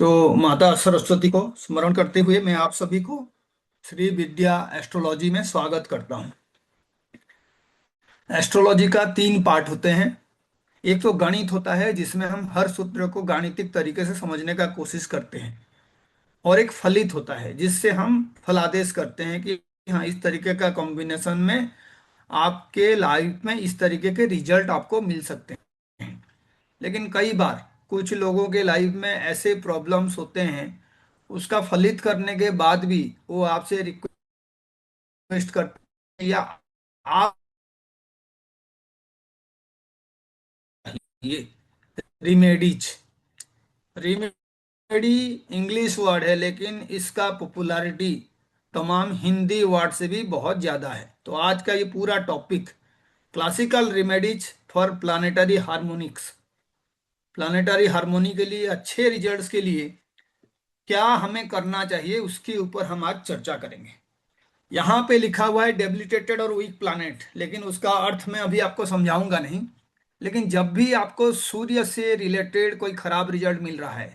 तो माता सरस्वती को स्मरण करते हुए मैं आप सभी को श्री विद्या एस्ट्रोलॉजी में स्वागत करता हूँ। एस्ट्रोलॉजी का तीन पार्ट होते हैं। एक तो गणित होता है जिसमें हम हर सूत्र को गाणितिक तरीके से समझने का कोशिश करते हैं, और एक फलित होता है जिससे हम फलादेश करते हैं कि हाँ, इस तरीके का कॉम्बिनेशन में आपके लाइफ में इस तरीके के रिजल्ट आपको मिल सकते हैं। लेकिन कई बार कुछ लोगों के लाइफ में ऐसे प्रॉब्लम्स होते हैं, उसका फलित करने के बाद भी वो आपसे रिक्वेस्ट करते हैं या आप ये रिमेडीज। रिमेडी इंग्लिश वर्ड है, लेकिन इसका पॉपुलैरिटी तमाम हिंदी वर्ड से भी बहुत ज़्यादा है। तो आज का ये पूरा topic classical remedies for planetary harmonics, planetary harmony के लिए अच्छे रिजल्ट्स के लिए क्या हमें करना चाहिए, उसके ऊपर हम आज चर्चा करेंगे। यहाँ पे लिखा हुआ है डेबिलिटेटेड और वीक प्लैनेट, लेकिन उसका अर्थ मैं अभी आपको समझाऊंगा नहीं। लेकिन जब भी आपको सूर्य से रिलेटेड कोई खराब रिजल्ट मिल रहा है,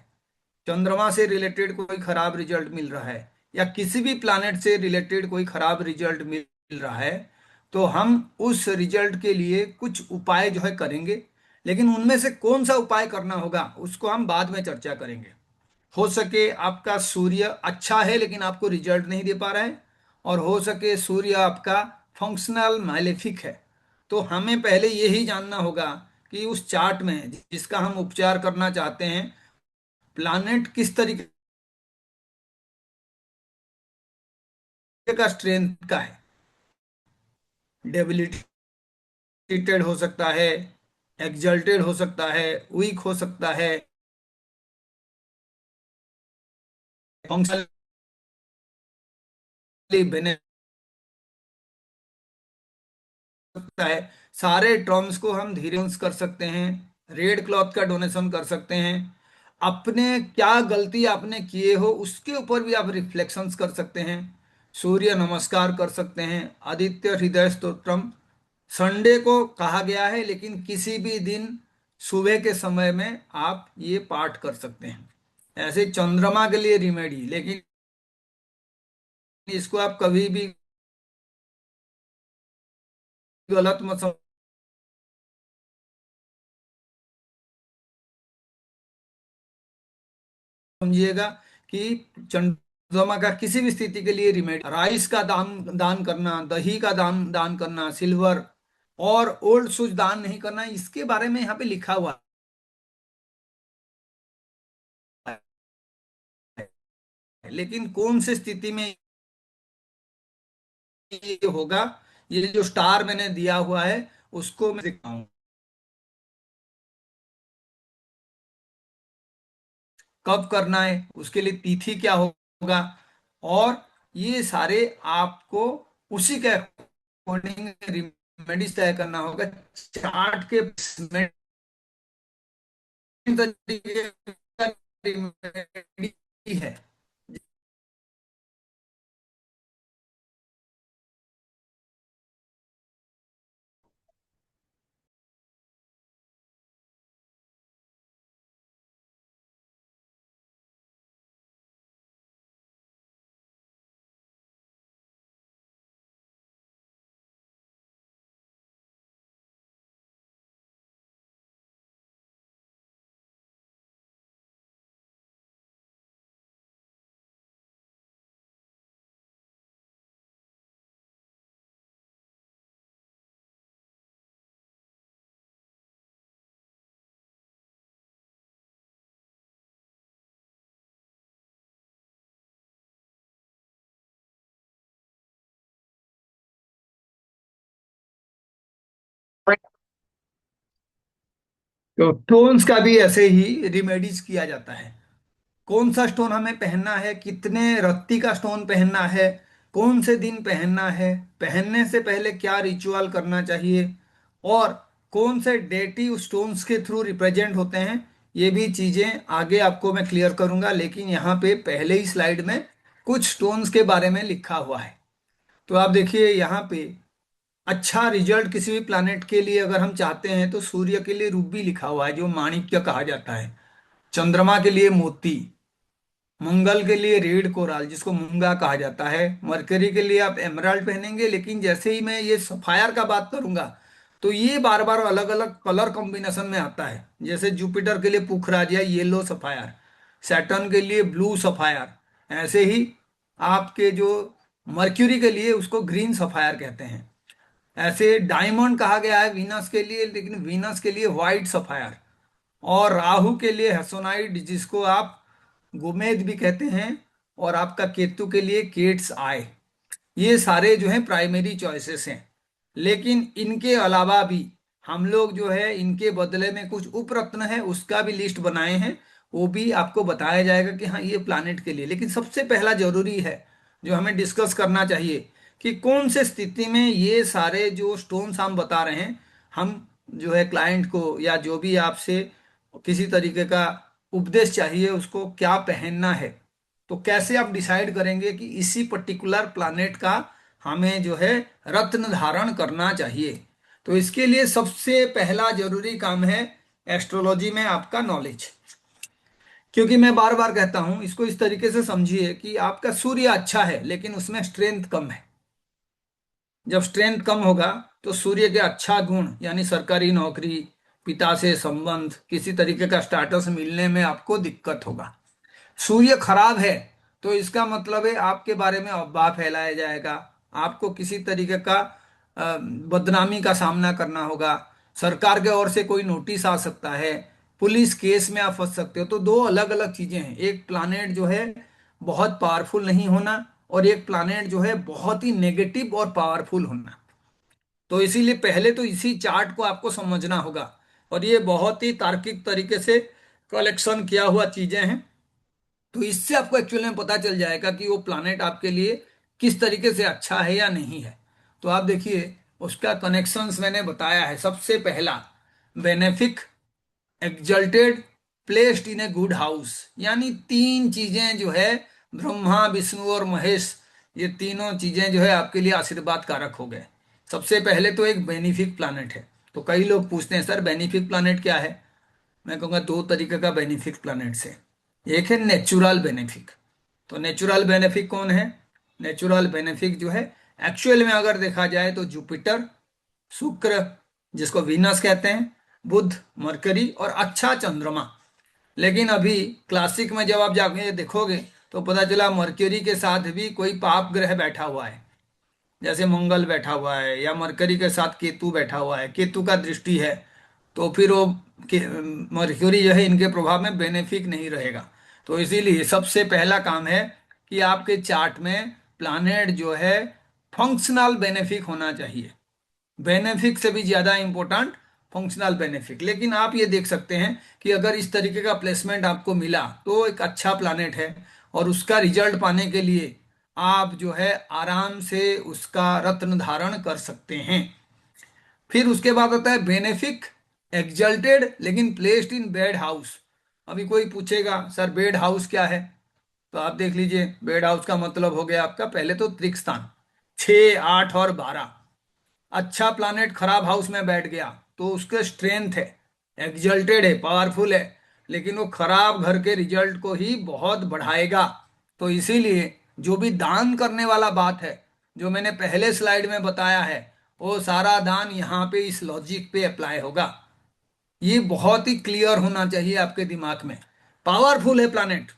चंद्रमा से रिलेटेड कोई खराब रिजल्ट मिल रहा है, या किसी भी प्लैनेट से रिलेटेड कोई खराब रिजल्ट मिल रहा है, तो हम उस रिजल्ट के लिए कुछ उपाय जो है करेंगे। लेकिन उनमें से कौन सा उपाय करना होगा उसको हम बाद में चर्चा करेंगे। हो सके आपका सूर्य अच्छा है लेकिन आपको रिजल्ट नहीं दे पा रहा है, और हो सके सूर्य आपका फंक्शनल मैलेफिक है। तो हमें पहले यही जानना होगा कि उस चार्ट में जिसका हम उपचार करना चाहते हैं, प्लानेट किस तरीके का स्ट्रेंथ का है। डेबिलिटेटेड हो सकता है, एक्सल्टेड हो सकता है, वीक हो सकता है, फंक्शनली सकता है। सारे टर्म्स को हम धीरे यूज कर सकते हैं। रेड क्लॉथ का डोनेशन कर सकते हैं। अपने क्या गलती आपने किए हो उसके ऊपर भी आप रिफ्लेक्शंस कर सकते हैं। सूर्य नमस्कार कर सकते हैं, आदित्य हृदय स्तोत्रम संडे को कहा गया है, लेकिन किसी भी दिन सुबह के समय में आप ये पाठ कर सकते हैं। ऐसे चंद्रमा के लिए रिमेडी, लेकिन इसको आप कभी भी गलत मत समझिएगा कि चंद्रमा का किसी भी स्थिति के लिए रिमेडी, राइस का दान दान करना, दही का दान दान करना, सिल्वर और ओल्ड शूज दान नहीं करना, इसके बारे में यहाँ पे लिखा हुआ है। लेकिन कौन सी स्थिति में ये होगा, ये जो स्टार मैंने दिया हुआ है उसको मैं दिखाऊं कब करना है, उसके लिए तिथि क्या होगा, और ये सारे आपको उसी के अकॉर्डिंग रेमेडीज तय करना होगा। चार्ट के तरीके का रेमेडी है। तो टोन्स का भी ऐसे ही रिमेडीज किया जाता है। कौन सा स्टोन हमें पहनना है, कितने रत्ती का स्टोन पहनना है, कौन से दिन पहनना है, पहनने से पहले क्या रिचुअल करना चाहिए, और कौन से डेटी स्टोन्स के थ्रू रिप्रेजेंट होते हैं, ये भी चीजें आगे आपको मैं क्लियर करूंगा। लेकिन यहाँ पे पहले ही स्लाइड में कुछ स्टोन्स के बारे में लिखा हुआ है। तो आप देखिए यहाँ पे अच्छा रिजल्ट किसी भी प्लैनेट के लिए अगर हम चाहते हैं तो सूर्य के लिए रूबी लिखा हुआ है जो माणिक्य कहा जाता है, चंद्रमा के लिए मोती, मंगल के लिए रेड कोराल जिसको मूंगा कहा जाता है। मरकरी के लिए आप एमराल्ड पहनेंगे, लेकिन जैसे ही मैं ये सफायर का बात करूंगा तो ये बार बार अलग अलग कलर कॉम्बिनेशन में आता है। जैसे जुपिटर के लिए पुखराज या येलो सफायर, सैटर्न के लिए ब्लू सफायर, ऐसे ही आपके जो मर्क्यूरी के लिए उसको ग्रीन सफायर कहते हैं। ऐसे डायमंड कहा गया है वीनस के लिए, लेकिन वीनस के लिए व्हाइट सफायर। और राहु के लिए हेसोनाइट जिसको आप गोमेद भी कहते हैं। और आपका केतु के लिए केट्स आय। ये सारे जो है प्राइमरी चॉइसेस हैं। लेकिन इनके अलावा भी हम लोग जो है इनके बदले में कुछ उपरत्न है उसका भी लिस्ट बनाए हैं। वो भी आपको बताया जाएगा कि हाँ ये प्लानिट के लिए। लेकिन सबसे पहला जरूरी है जो हमें डिस्कस करना चाहिए कि कौन से स्थिति में ये सारे जो स्टोन्स हम बता रहे हैं, हम जो है क्लाइंट को या जो भी आपसे किसी तरीके का उपदेश चाहिए उसको क्या पहनना है। तो कैसे आप डिसाइड करेंगे कि इसी पर्टिकुलर प्लानेट का हमें जो है रत्न धारण करना चाहिए। तो इसके लिए सबसे पहला जरूरी काम है एस्ट्रोलॉजी में आपका नॉलेज। क्योंकि मैं बार बार कहता हूं इसको इस तरीके से समझिए कि आपका सूर्य अच्छा है लेकिन उसमें स्ट्रेंथ कम है। जब स्ट्रेंथ कम होगा तो सूर्य के अच्छा गुण यानी सरकारी नौकरी, पिता से संबंध, किसी तरीके का स्टेटस मिलने में आपको दिक्कत होगा। सूर्य खराब है तो इसका मतलब है आपके बारे में अफवाह फैलाया जाएगा, आपको किसी तरीके का बदनामी का सामना करना होगा, सरकार के ओर से कोई नोटिस आ सकता है, पुलिस केस में आप फंस सकते हो। तो दो अलग अलग चीजें हैं, एक प्लानेट जो है बहुत पावरफुल नहीं होना और एक प्लानेट जो है बहुत ही नेगेटिव और पावरफुल होना। तो इसीलिए पहले तो इसी चार्ट को आपको समझना होगा। और ये बहुत ही तार्किक तरीके से कलेक्शन किया हुआ चीजें हैं। तो इससे आपको एक्चुअली में पता चल जाएगा कि वो प्लानेट आपके लिए किस तरीके से अच्छा है या नहीं है। तो आप देखिए उसका कनेक्शंस मैंने बताया है। सबसे पहला benefic, exalted, placed in a good house, यानी तीन चीजें जो है ब्रह्मा विष्णु और महेश, ये तीनों चीजें जो है आपके लिए आशीर्वाद कारक हो गए। सबसे पहले तो एक बेनिफिक प्लानेट है। तो कई लोग पूछते हैं सर बेनिफिक प्लानेट क्या है। मैं कहूँगा दो तरीके का बेनिफिक प्लैनेट्स है। एक है नेचुरल बेनिफिक। तो नेचुरल बेनिफिक कौन है? नेचुरल बेनिफिक जो है एक्चुअल में अगर देखा जाए तो जुपिटर, शुक्र जिसको वीनस कहते हैं, बुध, मरकरी और अच्छा चंद्रमा। लेकिन अभी क्लासिक में जब आप जाके देखोगे तो पता चला मरकरी के साथ भी कोई पाप ग्रह बैठा हुआ है। जैसे मंगल बैठा हुआ है या मरकरी के साथ केतु बैठा हुआ है, केतु का दृष्टि है। तो फिर वो मर्क्यूरी जो है इनके प्रभाव में बेनिफिक नहीं रहेगा। तो इसीलिए सबसे पहला काम है कि आपके चार्ट में प्लानेट जो है फंक्शनल बेनिफिक होना चाहिए। बेनिफिक से भी ज्यादा इंपॉर्टेंट फंक्शनल बेनिफिक। लेकिन आप ये देख सकते हैं कि अगर इस तरीके का प्लेसमेंट आपको मिला तो एक अच्छा प्लानेट है और उसका रिजल्ट पाने के लिए आप जो है आराम से उसका रत्न धारण कर सकते हैं। फिर उसके बाद आता है बेनिफिक, एग्जल्टेड लेकिन प्लेस्ड इन बेड हाउस। अभी कोई पूछेगा सर बेड हाउस क्या है, तो आप देख लीजिए बेड हाउस का मतलब हो गया आपका पहले तो त्रिक स्थान, 6, 8 और 12। अच्छा प्लानेट खराब हाउस में बैठ गया तो उसके स्ट्रेंथ है, एग्जल्टेड है, पावरफुल है, लेकिन वो खराब घर के रिजल्ट को ही बहुत बढ़ाएगा। तो इसीलिए जो भी दान करने वाला बात है, जो मैंने पहले स्लाइड में बताया है, वो सारा दान यहाँ पे इस लॉजिक पे अप्लाई होगा। ये बहुत ही क्लियर होना चाहिए आपके दिमाग में। पावरफुल है प्लानेट,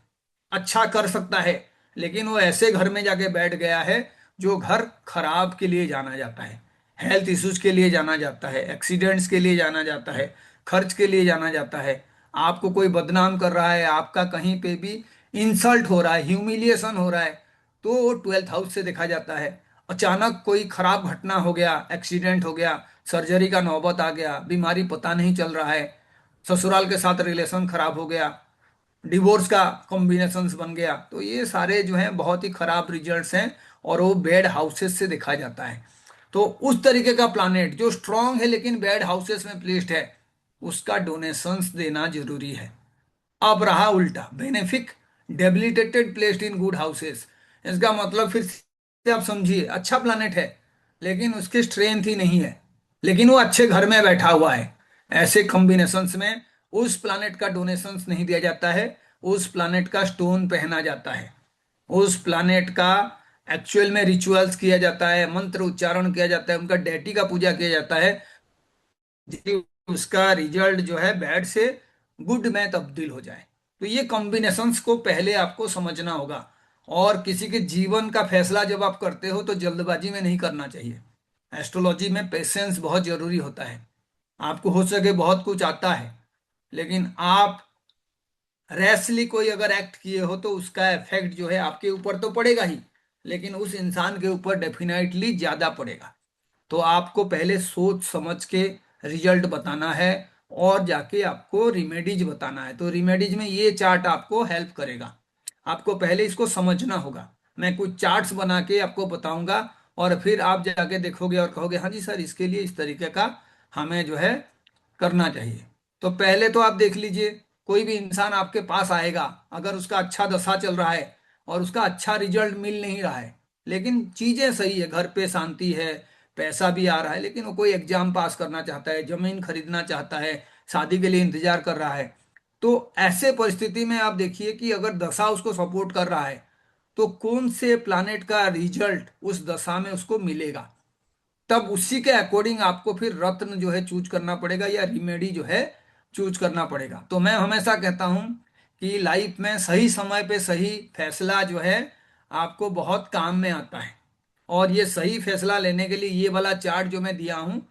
अच्छा कर सकता है, लेकिन वो ऐसे घर में जाके बैठ गया है जो घर खराब के लिए जाना जाता है, हेल्थ इश्यूज के लिए जाना जाता है, एक्सीडेंट्स के लिए जाना जाता है, खर्च के लिए जाना जाता है। आपको कोई बदनाम कर रहा है, आपका कहीं पे भी इंसल्ट हो रहा है, ह्यूमिलिएशन हो रहा है, तो वो 12th हाउस से देखा जाता है। अचानक कोई खराब घटना हो गया, एक्सीडेंट हो गया, सर्जरी का नौबत आ गया, बीमारी पता नहीं चल रहा है, ससुराल के साथ रिलेशन खराब हो गया, डिवोर्स का कॉम्बिनेशंस बन गया, तो ये सारे जो हैं बहुत ही खराब रिजल्ट्स हैं और वो बेड हाउसेस से देखा जाता है। तो उस तरीके का प्लानेट जो स्ट्रांग है लेकिन बेड हाउसेस में प्लेस्ड है, उसका डोनेशंस देना जरूरी है। अब रहा उल्टा benefic, debilitated placed in good houses. इसका मतलब फिर से आप समझिए अच्छा प्लानेट है लेकिन उसकी स्ट्रेंथ ही नहीं है, लेकिन वो अच्छे घर में बैठा हुआ है। ऐसे कॉम्बिनेशंस में उस प्लानेट का डोनेशंस नहीं दिया जाता है, उस प्लानेट का स्टोन पहना जाता है, उस प्लानेट का एक्चुअल में रिचुअल्स किया जाता है, मंत्र उच्चारण किया जाता है, उनका डेटी का पूजा किया जाता है, जिससे उसका रिजल्ट जो है बैड से गुड में तब्दील हो जाए। तो ये कॉम्बिनेशंस को पहले आपको समझना होगा। और किसी के जीवन का फैसला जब आप करते हो तो जल्दबाजी में नहीं करना चाहिए। एस्ट्रोलॉजी में पेशेंस बहुत जरूरी होता है। आपको हो सके बहुत कुछ आता है, लेकिन आप रैशली कोई अगर एक्ट किए हो तो उसका इफेक्ट जो है आपके ऊपर तो पड़ेगा ही, लेकिन उस इंसान के ऊपर डेफिनेटली ज्यादा पड़ेगा। तो आपको पहले सोच समझ के रिजल्ट बताना है, और जाके आपको रिमेडीज बताना है। तो रिमेडीज में ये चार्ट आपको हेल्प करेगा। आपको पहले इसको समझना होगा। मैं कुछ चार्ट्स बना के आपको बताऊंगा, और फिर आप जाके देखोगे और कहोगे हाँ जी सर, इसके लिए इस तरीके का हमें जो है करना चाहिए। तो पहले तो आप देख लीजिए, कोई भी इंसान आपके पास आएगा, अगर उसका अच्छा दशा चल रहा है और उसका अच्छा रिजल्ट मिल नहीं रहा है, लेकिन चीजें सही है, घर पे शांति है, पैसा भी आ रहा है, लेकिन वो कोई एग्जाम पास करना चाहता है, जमीन खरीदना चाहता है, शादी के लिए इंतजार कर रहा है, तो ऐसे परिस्थिति में आप देखिए कि अगर दशा उसको सपोर्ट कर रहा है, तो कौन से प्लानेट का रिजल्ट उस दशा में उसको मिलेगा। तब उसी के अकॉर्डिंग आपको फिर रत्न जो है चूज करना पड़ेगा, या रिमेडी जो है चूज करना पड़ेगा। तो मैं हमेशा कहता हूं कि लाइफ में सही समय पे सही फैसला जो है आपको बहुत काम में आता है। और ये सही फैसला लेने के लिए ये वाला चार्ट जो मैं दिया हूं,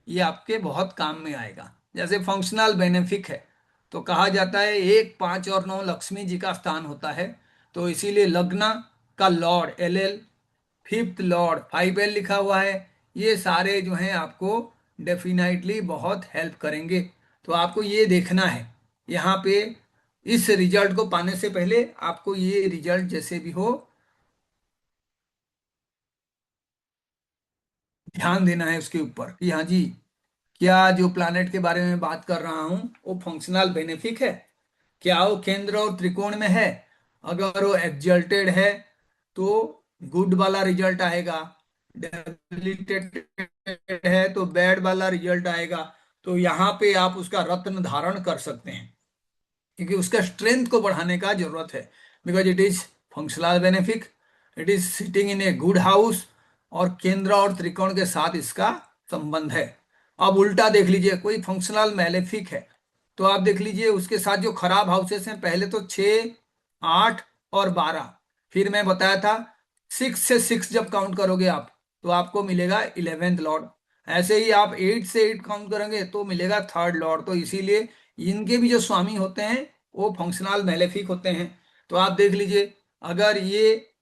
ये आपके बहुत काम में आएगा। जैसे फंक्शनल बेनिफिक है, तो कहा जाता है 1, 5 और 9 लक्ष्मी जी का स्थान होता है। तो इसीलिए लग्न का Lord LL, fifth Lord 5L लिखा हुआ है, ये सारे जो हैं आपको डेफिनेटली बहुत हेल्प करेंगे। तो आपको ये देखना है यहाँ पे, इस रिजल्ट को पाने से पहले आपको ये रिजल्ट जैसे भी हो ध्यान देना है उसके ऊपर कि हाँ जी, क्या जो प्लानेट के बारे में बात कर रहा हूँ वो फंक्शनल बेनिफिक है, क्या वो केंद्र और त्रिकोण में है। अगर वो एग्जल्टेड है तो गुड वाला रिजल्ट आएगा, डेबिलिटेटेड है तो बैड वाला रिजल्ट आएगा। तो यहाँ पे आप उसका रत्न धारण कर सकते हैं, क्योंकि उसका स्ट्रेंथ को बढ़ाने का जरूरत है। Because it is functional benefic, it is sitting in a good house, और केंद्र और त्रिकोण के साथ इसका संबंध है। अब उल्टा देख लीजिए, कोई फंक्शनल मैलेफिक है, तो आप देख लीजिए उसके साथ जो खराब हाउसेस हैं, पहले तो 6, 8 और 12, फिर मैं बताया था 6 से 6 जब काउंट करोगे आप, तो आपको मिलेगा 11th लॉर्ड। ऐसे ही आप 8 से 8 काउंट करेंगे तो मिलेगा 3rd लॉर्ड। तो इसीलिए इनके भी जो स्वामी होते हैं वो फंक्शनल मैलेफिक होते हैं। तो आप देख लीजिए, अगर ये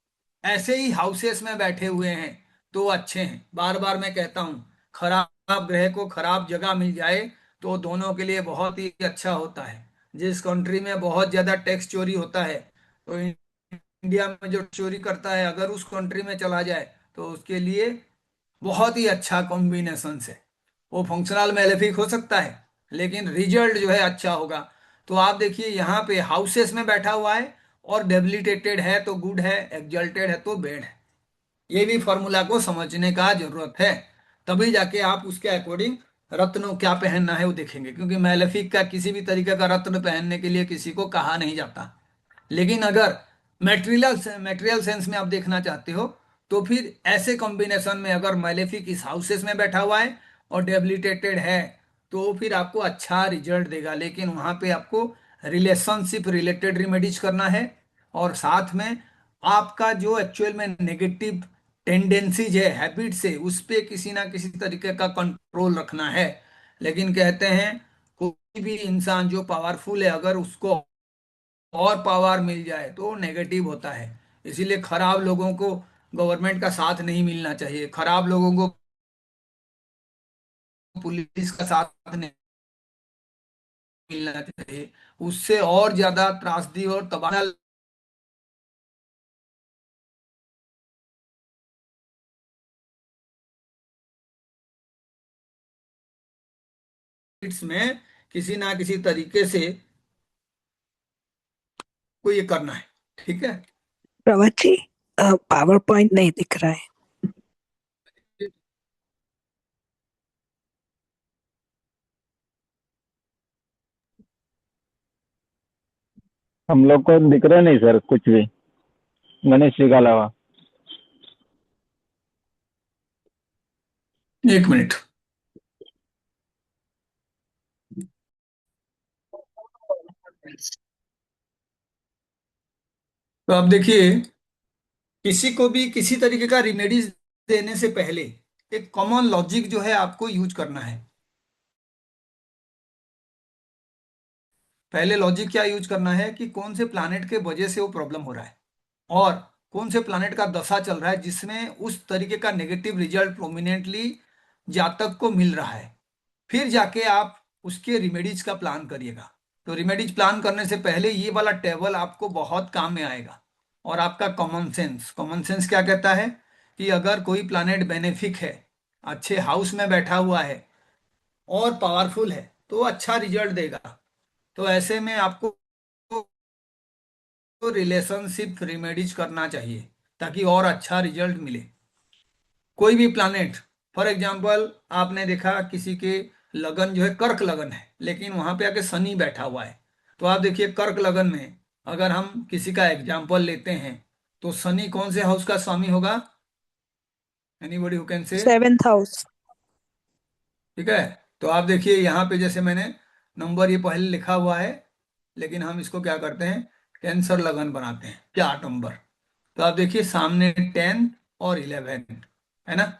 ऐसे ही हाउसेस में बैठे हुए हैं तो अच्छे हैं। बार बार मैं कहता हूं, खराब ग्रह को खराब जगह मिल जाए तो दोनों के लिए बहुत ही अच्छा होता है। जिस कंट्री में बहुत ज्यादा टैक्स चोरी होता है, तो इंडिया में जो चोरी करता है अगर उस कंट्री में चला जाए तो उसके लिए बहुत ही अच्छा कॉम्बिनेशन है। वो फंक्शनल मैलेफिक हो सकता है, लेकिन रिजल्ट जो है अच्छा होगा। तो आप देखिए यहाँ पे हाउसेस में बैठा हुआ है, और डेबिलिटेटेड है तो गुड है, एग्जल्टेड है तो बैड है। ये भी फॉर्मूला को समझने का जरूरत है, तभी जाके आप उसके अकॉर्डिंग रत्न क्या पहनना है वो देखेंगे। क्योंकि मैलेफिक का किसी भी तरीके का रत्न पहनने के लिए किसी को कहा नहीं जाता। लेकिन अगर मेटेरियल मेटेरियल सेंस में आप देखना चाहते हो, तो फिर ऐसे कॉम्बिनेशन में अगर मैलेफिक इस हाउसेस में बैठा हुआ है और डेबिलिटेटेड है, तो फिर आपको अच्छा रिजल्ट देगा। लेकिन वहां पे आपको रिलेशनशिप रिलेटेड रिमेडीज करना है, और साथ में आपका जो एक्चुअल में नेगेटिव टेंडेंसीज है, हैबिट्स है, उस पे किसी ना किसी तरीके का कंट्रोल रखना है। लेकिन कहते हैं कोई भी इंसान जो पावरफुल है, अगर उसको और पावर मिल जाए तो नेगेटिव होता है। इसीलिए खराब लोगों को गवर्नमेंट का साथ नहीं मिलना चाहिए, खराब लोगों को पुलिस का साथ नहीं मिलना चाहिए। उससे और ज्यादा त्रासदी और तबाह में किसी ना किसी तरीके से को ये करना है। ठीक है। प्रवत जी, पावर पॉइंट नहीं दिख रहा है। हम लोग को दिख रहा नहीं सर कुछ भी, गणेश जी के अलावा। 1 मिनट। तो अब देखिए, किसी को भी किसी तरीके का रिमेडीज देने से पहले एक कॉमन लॉजिक जो है आपको यूज करना है। पहले लॉजिक क्या यूज करना है कि कौन से प्लानेट के वजह से वो प्रॉब्लम हो रहा है, और कौन से प्लानेट का दशा चल रहा है जिसमें उस तरीके का नेगेटिव रिजल्ट प्रोमिनेंटली जातक को मिल रहा है। फिर जाके आप उसके रिमेडीज का प्लान करिएगा। तो रिमेडीज प्लान करने से पहले ये वाला टेबल आपको बहुत काम में आएगा। और आपका कॉमन सेंस क्या कहता है कि अगर कोई प्लानेट बेनिफिक है, अच्छे हाउस में बैठा हुआ है और पावरफुल है, तो अच्छा रिजल्ट देगा। तो ऐसे में आपको रिलेशनशिप रिमेडीज करना चाहिए ताकि और अच्छा रिजल्ट मिले। कोई भी प्लानेट, फॉर एग्जाम्पल आपने देखा किसी के लगन जो है कर्क लगन है, लेकिन वहां पे आके शनि बैठा हुआ है। तो आप देखिए कर्क लगन में अगर हम किसी का एग्जाम्पल लेते हैं, तो शनि कौन से हाउस का स्वामी होगा? Anybody who can say? 7th house. ठीक है। तो आप देखिए यहाँ पे जैसे मैंने नंबर ये पहले लिखा हुआ है, लेकिन हम इसको क्या करते हैं, कैंसर लगन बनाते हैं 4 नंबर। तो आप देखिए सामने 10 और 11 है ना।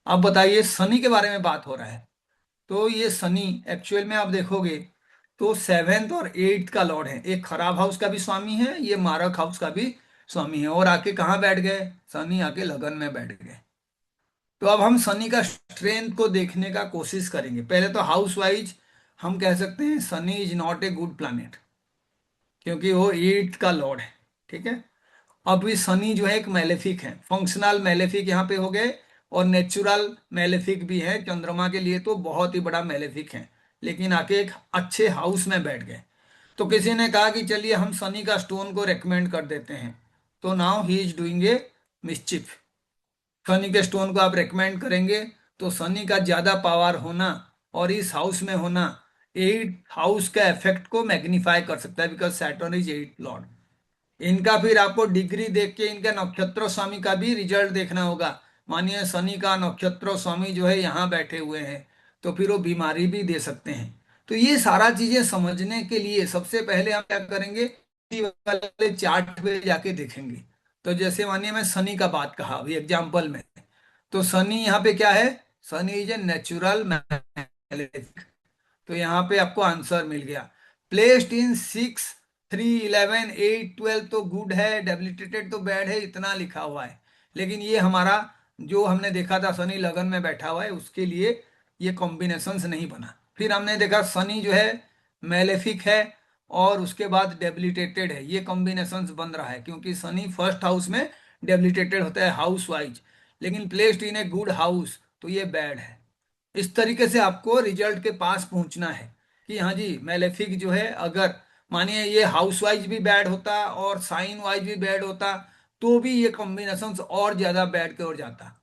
अब बताइए शनि के बारे में बात हो रहा है। तो ये शनि एक्चुअल में आप देखोगे तो 7th और 8th का लॉर्ड है, एक खराब हाउस का भी स्वामी है, ये मारक हाउस का भी स्वामी है, और आके कहाँ बैठ गए? शनि आके लगन में बैठ गए। तो अब हम शनि का स्ट्रेंथ को देखने का कोशिश करेंगे। पहले तो हाउस वाइज हम कह सकते हैं Shani is not a good planet, क्योंकि वो 8th का लॉर्ड है। ठीक है। अब भी शनि जो है एक मैलेफिक है, फंक्शनल मैलेफिक यहाँ पे हो गए, और नेचुरल मैलेफिक भी है। चंद्रमा के लिए तो बहुत ही बड़ा मैलेफिक है, लेकिन आके एक अच्छे हाउस में बैठ गए। तो किसी ने कहा कि चलिए हम शनि का स्टोन को रेकमेंड कर देते हैं। तो now he is doing a mischief. Shani के स्टोन को आप रेकमेंड करेंगे तो शनि का ज्यादा पावर होना और इस हाउस में होना 8th हाउस का इफेक्ट को मैग्नीफाई कर सकता है, because Saturn is 8th Lord. इनका फिर आपको डिग्री देख के इनके नक्षत्र स्वामी का भी रिजल्ट देखना होगा। मानिए शनि का नक्षत्र स्वामी जो है यहाँ बैठे हुए हैं, तो फिर वो बीमारी भी दे सकते हैं। तो ये सारा चीजें समझने के लिए सबसे पहले हम क्या करेंगे, इसी वाले चार्ट पे जाके देखेंगे। तो जैसे मानिए मैं शनि का बात कहा अभी एग्जाम्पल में, तो शनि यहाँ पे क्या है? Shani is a natural malefic. तो यहाँ पे आपको आंसर मिल गया। प्लेस्ड इन 6, 3, 11, 8, 12 तो गुड है, डेबिलिटेटेड तो बैड है, इतना लिखा हुआ है। लेकिन ये हमारा जो हमने देखा था शनि लगन में बैठा हुआ है, उसके लिए ये कॉम्बिनेशंस नहीं बना। फिर हमने देखा शनि जो है मैलेफिक है और उसके बाद डेबिलिटेटेड है, ये कॉम्बिनेशंस बन रहा है क्योंकि शनि फर्स्ट हाउस में डेबिलिटेटेड होता है हाउस वाइज, लेकिन placed in a good house तो ये बैड है। इस तरीके से आपको रिजल्ट के पास पहुंचना है कि हाँ जी मैलेफिक जो है, अगर मानिए ये हाउस वाइज भी बैड होता और साइन वाइज भी बैड होता, तो भी ये कॉम्बिनेशन और ज्यादा बैड की ओर जाता।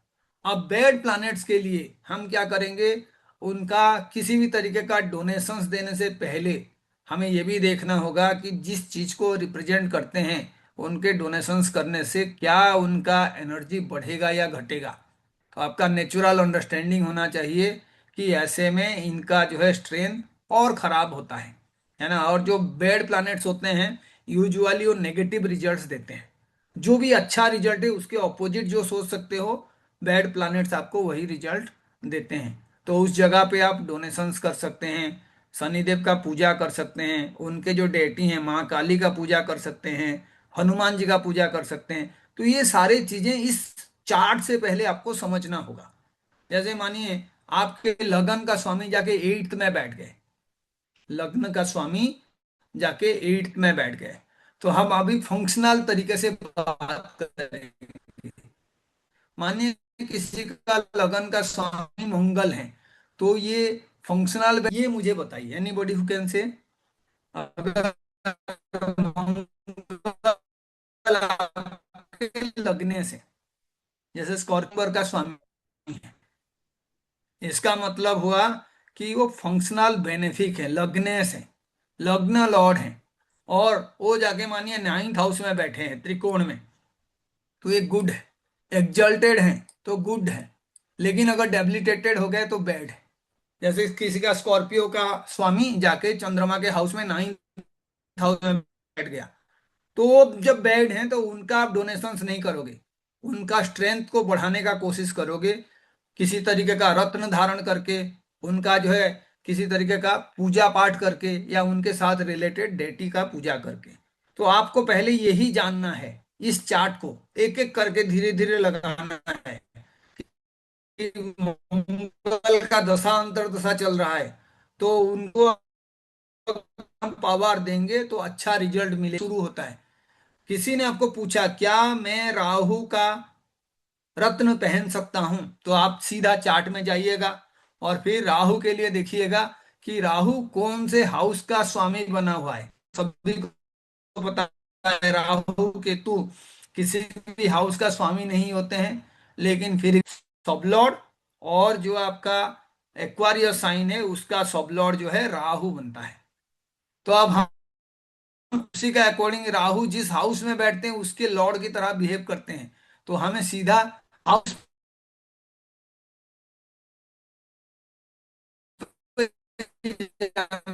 अब बैड प्लैनेट्स के लिए हम क्या करेंगे, उनका किसी भी तरीके का डोनेशंस देने से पहले हमें यह भी देखना होगा कि जिस चीज को रिप्रेजेंट करते हैं उनके डोनेशंस करने से क्या उनका एनर्जी बढ़ेगा या घटेगा। तो आपका नेचुरल अंडरस्टैंडिंग होना चाहिए कि ऐसे में इनका जो है स्ट्रेंथ और खराब होता है ना। और जो बैड प्लैनेट्स होते हैं यूजुअली वो नेगेटिव रिजल्ट्स देते हैं। जो भी अच्छा रिजल्ट है उसके ऑपोजिट जो सोच सकते हो, बैड प्लैनेट्स आपको वही रिजल्ट देते हैं। तो उस जगह पे आप डोनेशंस कर सकते हैं, शनिदेव का पूजा कर सकते हैं, उनके जो डेटी हैं माँ काली का पूजा कर सकते हैं, हनुमान जी का पूजा कर सकते हैं। तो ये सारी चीजें इस चार्ट से पहले आपको समझना होगा। जैसे मानिए आपके लगन का स्वामी जाके 8th में बैठ गए, लग्न का स्वामी जाके 8th में बैठ गए। तो हम अभी फंक्शनल तरीके से बात करेंगे। मानिए किसी का लगन का स्वामी मंगल है, तो ये फंक्शनल, ये मुझे बताइए एनीबॉडी हु कैन से, अगर मंगल आपके लगने से, जैसे स्कॉर्पियो का स्वामी है, इसका मतलब हुआ कि वो फंक्शनल बेनिफिक है, लग्न से, लग्न लॉर्ड है। और वो जाके मानिए 9th हाउस में बैठे हैं त्रिकोण में, तो ये गुड है। एग्जल्टेड हैं तो गुड है, लेकिन अगर डेबिलिटेटेड हो गए तो बैड है। जैसे किसी का स्कॉर्पियो का स्वामी जाके चंद्रमा के हाउस में 9th हाउस में बैठ गया, तो वो जब बैड हैं तो उनका आप डोनेशंस नहीं करोगे, उनका स्ट्रेंथ को बढ़ाने का कोशिश करोगे, किसी तरीके का रत्न धारण करके, उनका जो है किसी तरीके का पूजा पाठ करके, या उनके साथ रिलेटेड डेटी का पूजा करके। तो आपको पहले यही जानना है, इस चार्ट को एक एक करके धीरे धीरे लगाना है कि मंगल का दशा अंतर दशा चल रहा है, तो उनको हम पावर देंगे तो अच्छा रिजल्ट मिले शुरू होता है। किसी ने आपको पूछा क्या मैं राहु का रत्न पहन सकता हूं, तो आप सीधा चार्ट में जाइएगा और फिर राहु के लिए देखिएगा कि राहु कौन से हाउस का स्वामी बना हुआ है। सभी को पता है राहु केतु किसी भी हाउस का स्वामी नहीं होते हैं, लेकिन फिर सब लॉर्ड, और जो आपका एक्वारियस साइन है उसका सब लॉर्ड जो है राहु बनता है। तो अब हम उसी का अकॉर्डिंग राहु जिस हाउस में बैठते हैं उसके लॉर्ड की तरह बिहेव करते हैं, तो हमें सीधा हाउस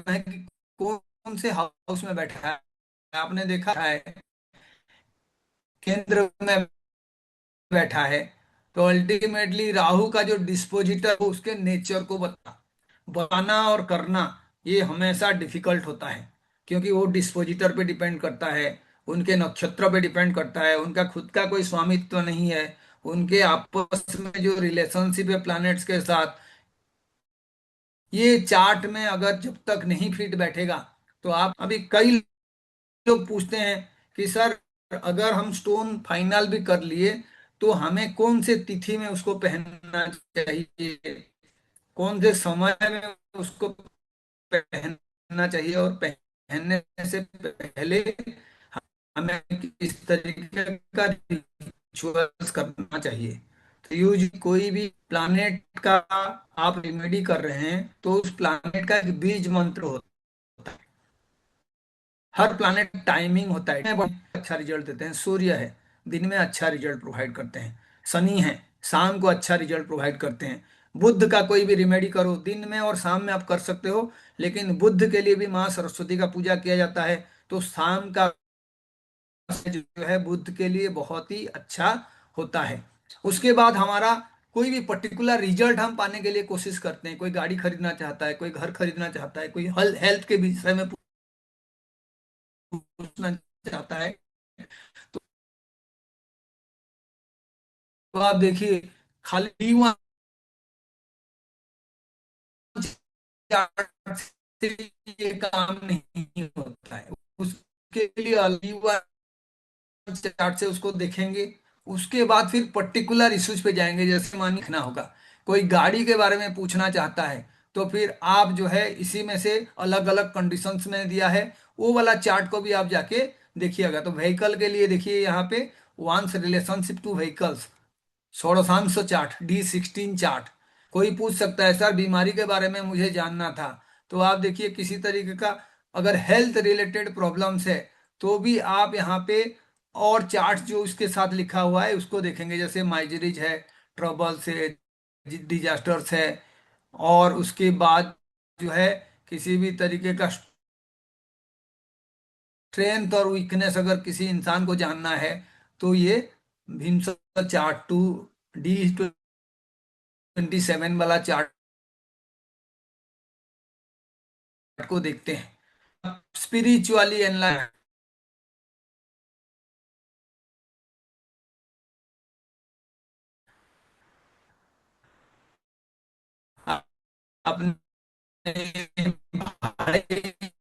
है कि कौन से हाउस में बैठा है। आपने देखा है केंद्र में बैठा है, तो अल्टीमेटली राहु का जो डिस्पोजिटर है उसके नेचर को बताना और करना, ये हमेशा डिफिकल्ट होता है, क्योंकि वो डिस्पोजिटर पे डिपेंड करता है, उनके नक्षत्र पे डिपेंड करता है, उनका खुद का कोई स्वामित्व नहीं है, उनके आपस में जो रिलेशनशिप है प्लैनेट्स के साथ, ये चार्ट में अगर जब तक नहीं फिट बैठेगा, तो आप अभी कई लोग पूछते हैं कि सर अगर हम स्टोन फाइनल भी कर लिए तो हमें कौन से तिथि में उसको पहनना चाहिए, कौन से समय में उसको पहनना चाहिए, और पहनने से पहले हमें किस तरीके का रिचुअल्स करना चाहिए। तो यूज कोई भी प्लानेट का आप रेमेडी कर रहे हैं तो उस प्लानेट का एक बीज मंत्र होता है। हर प्लानेट टाइमिंग होता है, बहुत अच्छा रिजल्ट देते हैं। सूर्य है, दिन में अच्छा रिजल्ट प्रोवाइड करते हैं। शनि है, शाम को अच्छा रिजल्ट प्रोवाइड करते हैं। बुध का कोई भी रिमेडी करो, दिन में और शाम में आप कर सकते हो, लेकिन बुध के लिए भी माँ सरस्वती का पूजा किया जाता है, तो शाम का जो है बुध के लिए बहुत ही अच्छा होता है। उसके बाद हमारा कोई भी पर्टिकुलर रिजल्ट हम पाने के लिए कोशिश करते हैं, कोई गाड़ी खरीदना चाहता है, कोई घर खरीदना चाहता है, कोई हेल्थ के विषय में पूछना चाहता है, तो आप देखिए खाली वहाँ चार्ट से ये काम नहीं होता है, उसके लिए अलग चार्ट से उसको देखेंगे। उसके बाद फिर पर्टिकुलर इश्यूज पे जाएंगे, जैसे मान लिखना होगा, कोई गाड़ी के बारे में पूछना चाहता है, तो फिर आप जो है इसी में से अलग अलग कंडीशंस में दिया है वो वाला चार्ट को भी आप जाके देखिएगा। तो व्हीकल के लिए देखिए यहाँ पे one's relationship to vehicles, Shodashamsha chart, D16 chart. कोई पूछ सकता है सर बीमारी के बारे में मुझे जानना था, तो आप देखिए किसी तरीके का अगर हेल्थ रिलेटेड प्रॉब्लम्स है तो भी आप यहाँ पे और चार्ट जो उसके साथ लिखा हुआ है उसको देखेंगे, जैसे माइजरीज है, ट्रबल्स है, डिजास्टर्स है, और उसके बाद जो है किसी भी तरीके का स्ट्रेंथ और वीकनेस अगर किसी इंसान को जानना है, तो ये भीमसर चार्ट टू D27 वाला चार्ट को देखते हैं। स्पिरिचुअली एनलाइन अपने भाई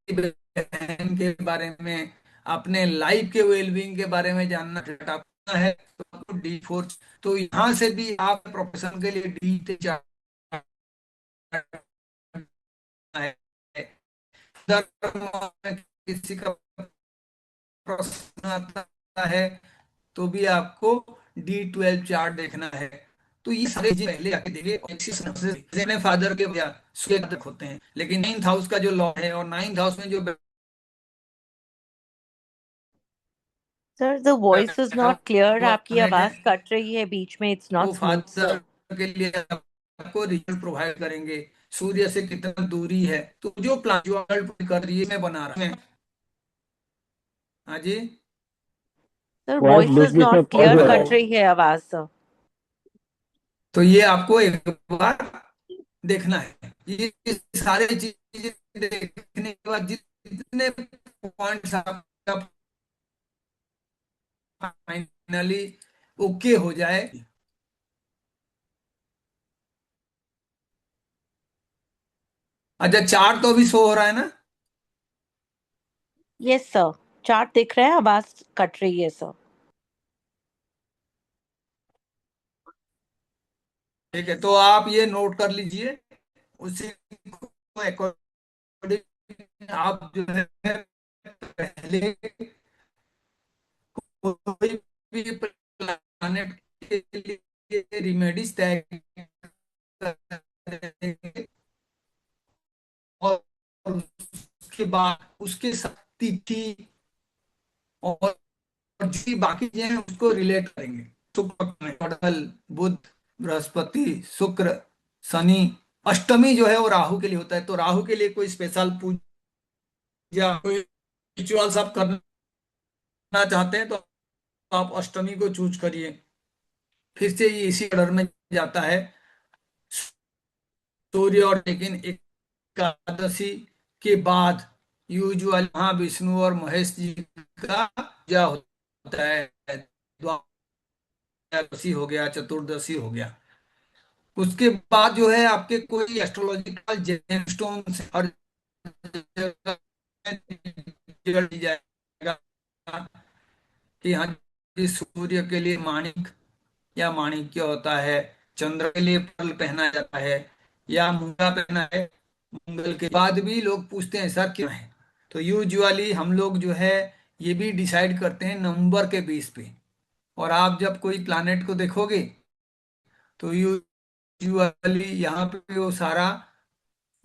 बहन के बारे में, अपने लाइफ के वेलबींग के बारे में जानना चाहता है तो आपको D4, तो यहाँ से भी आप प्रोफेशन के लिए D4 है। धर्म में किसी का प्रश्न आता है तो भी आपको D12 चार्ट देखना है। तो ये सारे चीजें पहले आके देखिए, अपने फादर के या सूर्य होते हैं, लेकिन 9th हाउस का जो लॉ है और 9th हाउस में जो सर द वॉइस इज बैठा नॉट क्लियर, हुआ आपकी प्लैनेट है, आवाज कट रही है बीच में, इट्स नॉट वो स्मूथ फादर सर। के लिए आपको रिजल्ट प्रोवाइड करेंगे। सूर्य से कितना दूरी है, तो जो प्लान जो वर्ल्ड कर रही है मैं बना रहा हूँ। हाँ जी। सर वॉइस वॉइस बीच इज बीच में नॉट पॉज क्लियर, हो हेलो। रहा कट है। रही है आवाज सर। तो ये आपको एक बार देखना है, ये सारे चीजें देखने के बाद जितने पॉइंट्स आपका फाइनली ओके हो जाए। अच्छा, चार्ट तो अभी शो हो रहा है ना? यस सर, चार्ट दिख रहा है, आवाज कट रही है सर। ठीक है, तो आप ये नोट कर लीजिए। उसी अकॉर्डिंग आप जो है पहले कोई भी प्लानेट के लिए रिमेडीज तय करेंगे, और उसके बाद उसके साथ तिथि और जो भी बाकी चीजें हैं उसको रिलेट करेंगे। शुक्र मंगल बुध बृहस्पति शुक्र शनि। अष्टमी जो है वो राहु के लिए होता है, तो राहु के लिए कोई स्पेशल पूजा, कोई रिचुअल्स आप करना चाहते हैं तो आप अष्टमी को चूज करिए। फिर से ये इसी ऑर्डर में जाता है, सूर्य और, लेकिन एकादशी के बाद यूजुअल महाविष्णु और महेश जी का पूजा होता है। द्वादशी हो गया, चतुर्दशी हो गया। उसके बाद जो है आपके कोई एस्ट्रोलॉजिकल जेमस्टोन हर जगह जड़ दी जाएगा कि हाँ जी, सूर्य के लिए माणिक या माणिक्य होता है, चंद्र के लिए पर्ल पहना जाता है या मूंगा पहना है। मंगल के बाद भी लोग पूछते हैं सर क्यों है, तो यूजुअली हम लोग जो है ये भी डिसाइड करते हैं नंबर के बेस पे। और आप जब कोई प्लानेट को देखोगे तो यूजुअली यहाँ पे वो सारा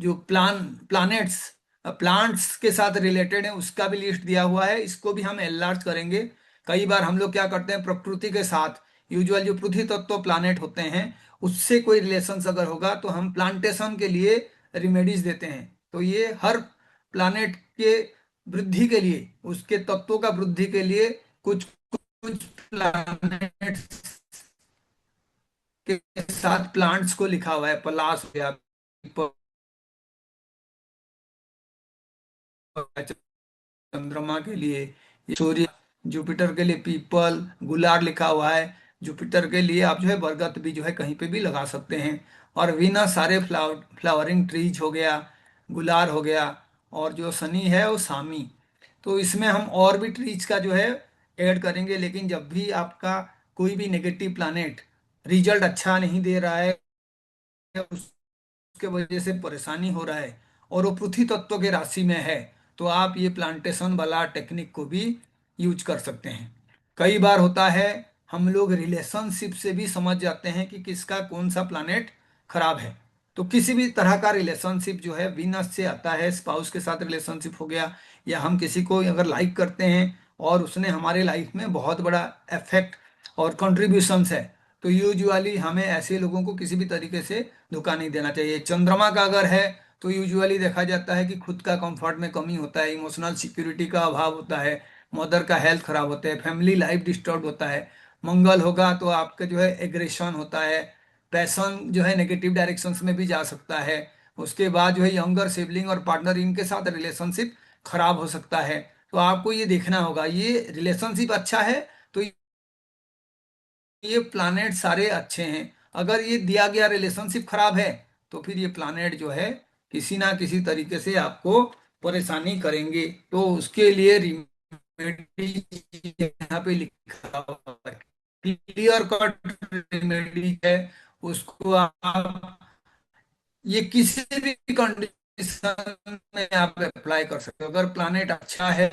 जो प्लानेट्स प्लांट्स के साथ रिलेटेड है उसका भी लिस्ट दिया हुआ है, इसको भी हम एनलार्ज करेंगे। कई बार हम लोग क्या करते हैं, प्रकृति के साथ यूजुअल जो पृथ्वी तत्व प्लानेट होते हैं उससे कोई रिलेशंस अगर होगा तो हम प्लांटेशन के लिए रेमेडीज देते हैं। तो ये हर प्लानेट के वृद्धि के लिए, उसके तत्वों का वृद्धि के लिए कुछ कुछ प्लानेट्स के साथ प्लांट्स को लिखा हुआ है। पलाश हो गया, चंद्रमा के लिए सूर्य, जुपिटर के लिए पीपल, गुलार लिखा हुआ है। जुपिटर के लिए आप जो है बरगद भी जो है कहीं पे भी लगा सकते हैं। और वीनस सारे फ्लावरिंग ट्रीज हो गया, गुलार हो गया। और जो शनि है वो सामी। तो इसमें हम और भी ट्रीज का जो है ऐड करेंगे, लेकिन जब भी आपका कोई भी नेगेटिव प्लानेट रिजल्ट अच्छा नहीं दे रहा है, उसके वजह से परेशानी हो रहा है और वो पृथ्वी तत्व के राशि में है, तो आप ये प्लांटेशन वाला टेक्निक को भी यूज कर सकते हैं। कई बार होता है हम लोग रिलेशनशिप से भी समझ जाते हैं कि किसका कौन सा प्लानेट खराब है। तो किसी भी तरह का रिलेशनशिप जो है वीनस से आता है, स्पाउस के साथ रिलेशनशिप हो गया, या हम किसी को अगर लाइक करते हैं और उसने हमारे लाइफ में बहुत बड़ा इफेक्ट और कंट्रीब्यूशंस है, तो यूजुअली हमें ऐसे लोगों को किसी भी तरीके से धोखा नहीं देना चाहिए। चंद्रमा का अगर है तो यूजुअली देखा जाता है कि खुद का कंफर्ट में कमी होता है, इमोशनल सिक्योरिटी का अभाव होता है, मदर का हेल्थ खराब होता है, फैमिली लाइफ डिस्टर्ब होता है। मंगल होगा तो आपका जो है एग्रेशन होता है, पैशन जो है नेगेटिव डायरेक्शंस में भी जा सकता है। उसके बाद जो है यंगर सिबलिंग और पार्टनर इनके साथ रिलेशनशिप खराब हो सकता है। तो आपको ये देखना होगा, ये रिलेशनशिप अच्छा है तो ये प्लानेट सारे अच्छे हैं। अगर ये दिया गया रिलेशनशिप खराब है तो फिर ये प्लानेट जो है किसी ना किसी तरीके से आपको परेशानी करेंगे। तो उसके लिए रेमेडी यहाँ पे लिखा हुआ है, क्लियर कट रेमेडी है। उसको आप ये किसी भी कंडीशन में आप अप्लाई कर सकते हो। अगर प्लानेट अच्छा है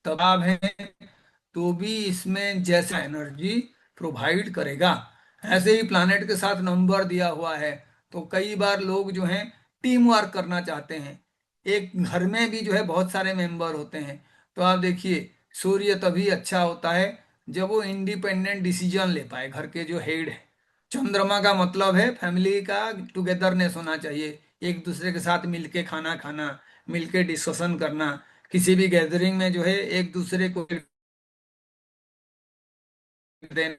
तब आप हैं तो भी इसमें जैसा एनर्जी प्रोवाइड करेगा। ऐसे ही प्लानेट के साथ नंबर दिया हुआ है, तो कई बार लोग जो हैं टीम वर्क करना चाहते हैं। एक घर में भी जो है बहुत सारे मेंबर होते हैं, तो आप देखिए सूर्य तभी अच्छा होता है जब वो इंडिपेंडेंट डिसीजन ले पाए, घर के जो हेड है। चंद्रमा का मतलब है फैमिली का टुगेदरनेस होना चाहिए, एक दूसरे के साथ मिलके खाना खाना, मिलके डिस्कशन करना, किसी भी गैदरिंग में जो है एक दूसरे को देना।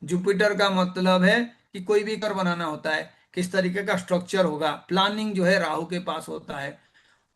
जुपिटर का मतलब है कि कोई भी कर बनाना होता है, किस तरीके का स्ट्रक्चर होगा, प्लानिंग जो है राहु के पास होता है।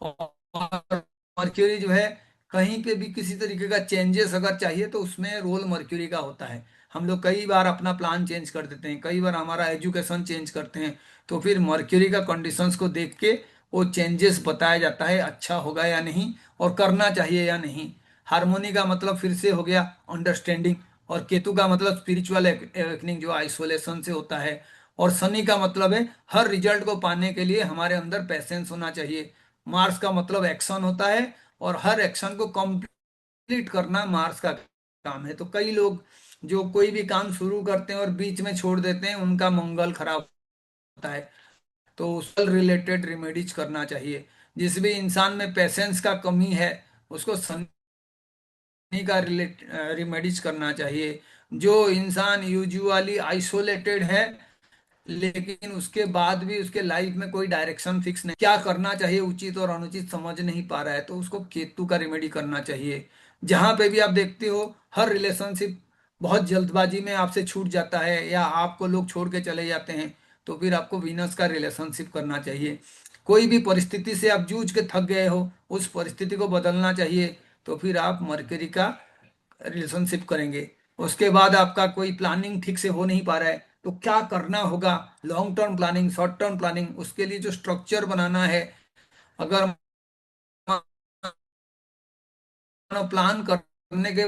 और मर्क्यूरी जो है कहीं पे भी किसी तरीके का चेंजेस अगर चाहिए तो उसमें रोल मर्क्यूरी का होता है। हम लोग कई बार अपना प्लान चेंज कर देते हैं, कई बार हमारा एजुकेशन चेंज करते हैं, तो फिर मर्क्यूरी का कंडीशंस को देख के वो चेंजेस बताया जाता है अच्छा होगा या नहीं, और करना चाहिए या नहीं। हार्मोनी का मतलब फिर से हो गया अंडरस्टैंडिंग, और केतु का मतलब स्पिरिचुअल एवेकनिंग जो आइसोलेशन से होता है। और शनि का मतलब है हर रिजल्ट को पाने के लिए हमारे अंदर पैसेंस होना चाहिए। मार्स का मतलब एक्शन होता है, और हर एक्शन को कंप्लीट करना मार्स का काम है। तो कई लोग जो कोई भी काम शुरू करते हैं और बीच में छोड़ देते हैं, उनका मंगल खराब होता है। तो उससे रिलेटेड रेमेडीज करना चाहिए। जिस भी इंसान में पेशेंस का कमी है, उसको शनि का रिलेट रेमेडीज करना चाहिए। जो इंसान यूजुअली आइसोलेटेड है, लेकिन उसके बाद भी उसके लाइफ में कोई डायरेक्शन फिक्स नहीं, क्या करना चाहिए, उचित और अनुचित समझ नहीं पा रहा है, तो उसको केतु का रेमेडी करना चाहिए। जहां पे भी आप देखते हो हर रिलेशनशिप बहुत जल्दबाजी में आपसे छूट जाता है, या आपको लोग छोड़ के चले जाते हैं, तो फिर आपको वीनस का रिलेशनशिप करना चाहिए। कोई भी परिस्थिति से आप जूझ के थक गए हो, उस परिस्थिति को बदलना चाहिए, तो फिर आप मरकरी का रिलेशनशिप करेंगे। उसके बाद आपका कोई प्लानिंग ठीक से हो नहीं पा रहा है, तो क्या करना होगा, long term planning, short term planning, उसके लिए जो स्ट्रक्चर बनाना है। अगर प्लान करने के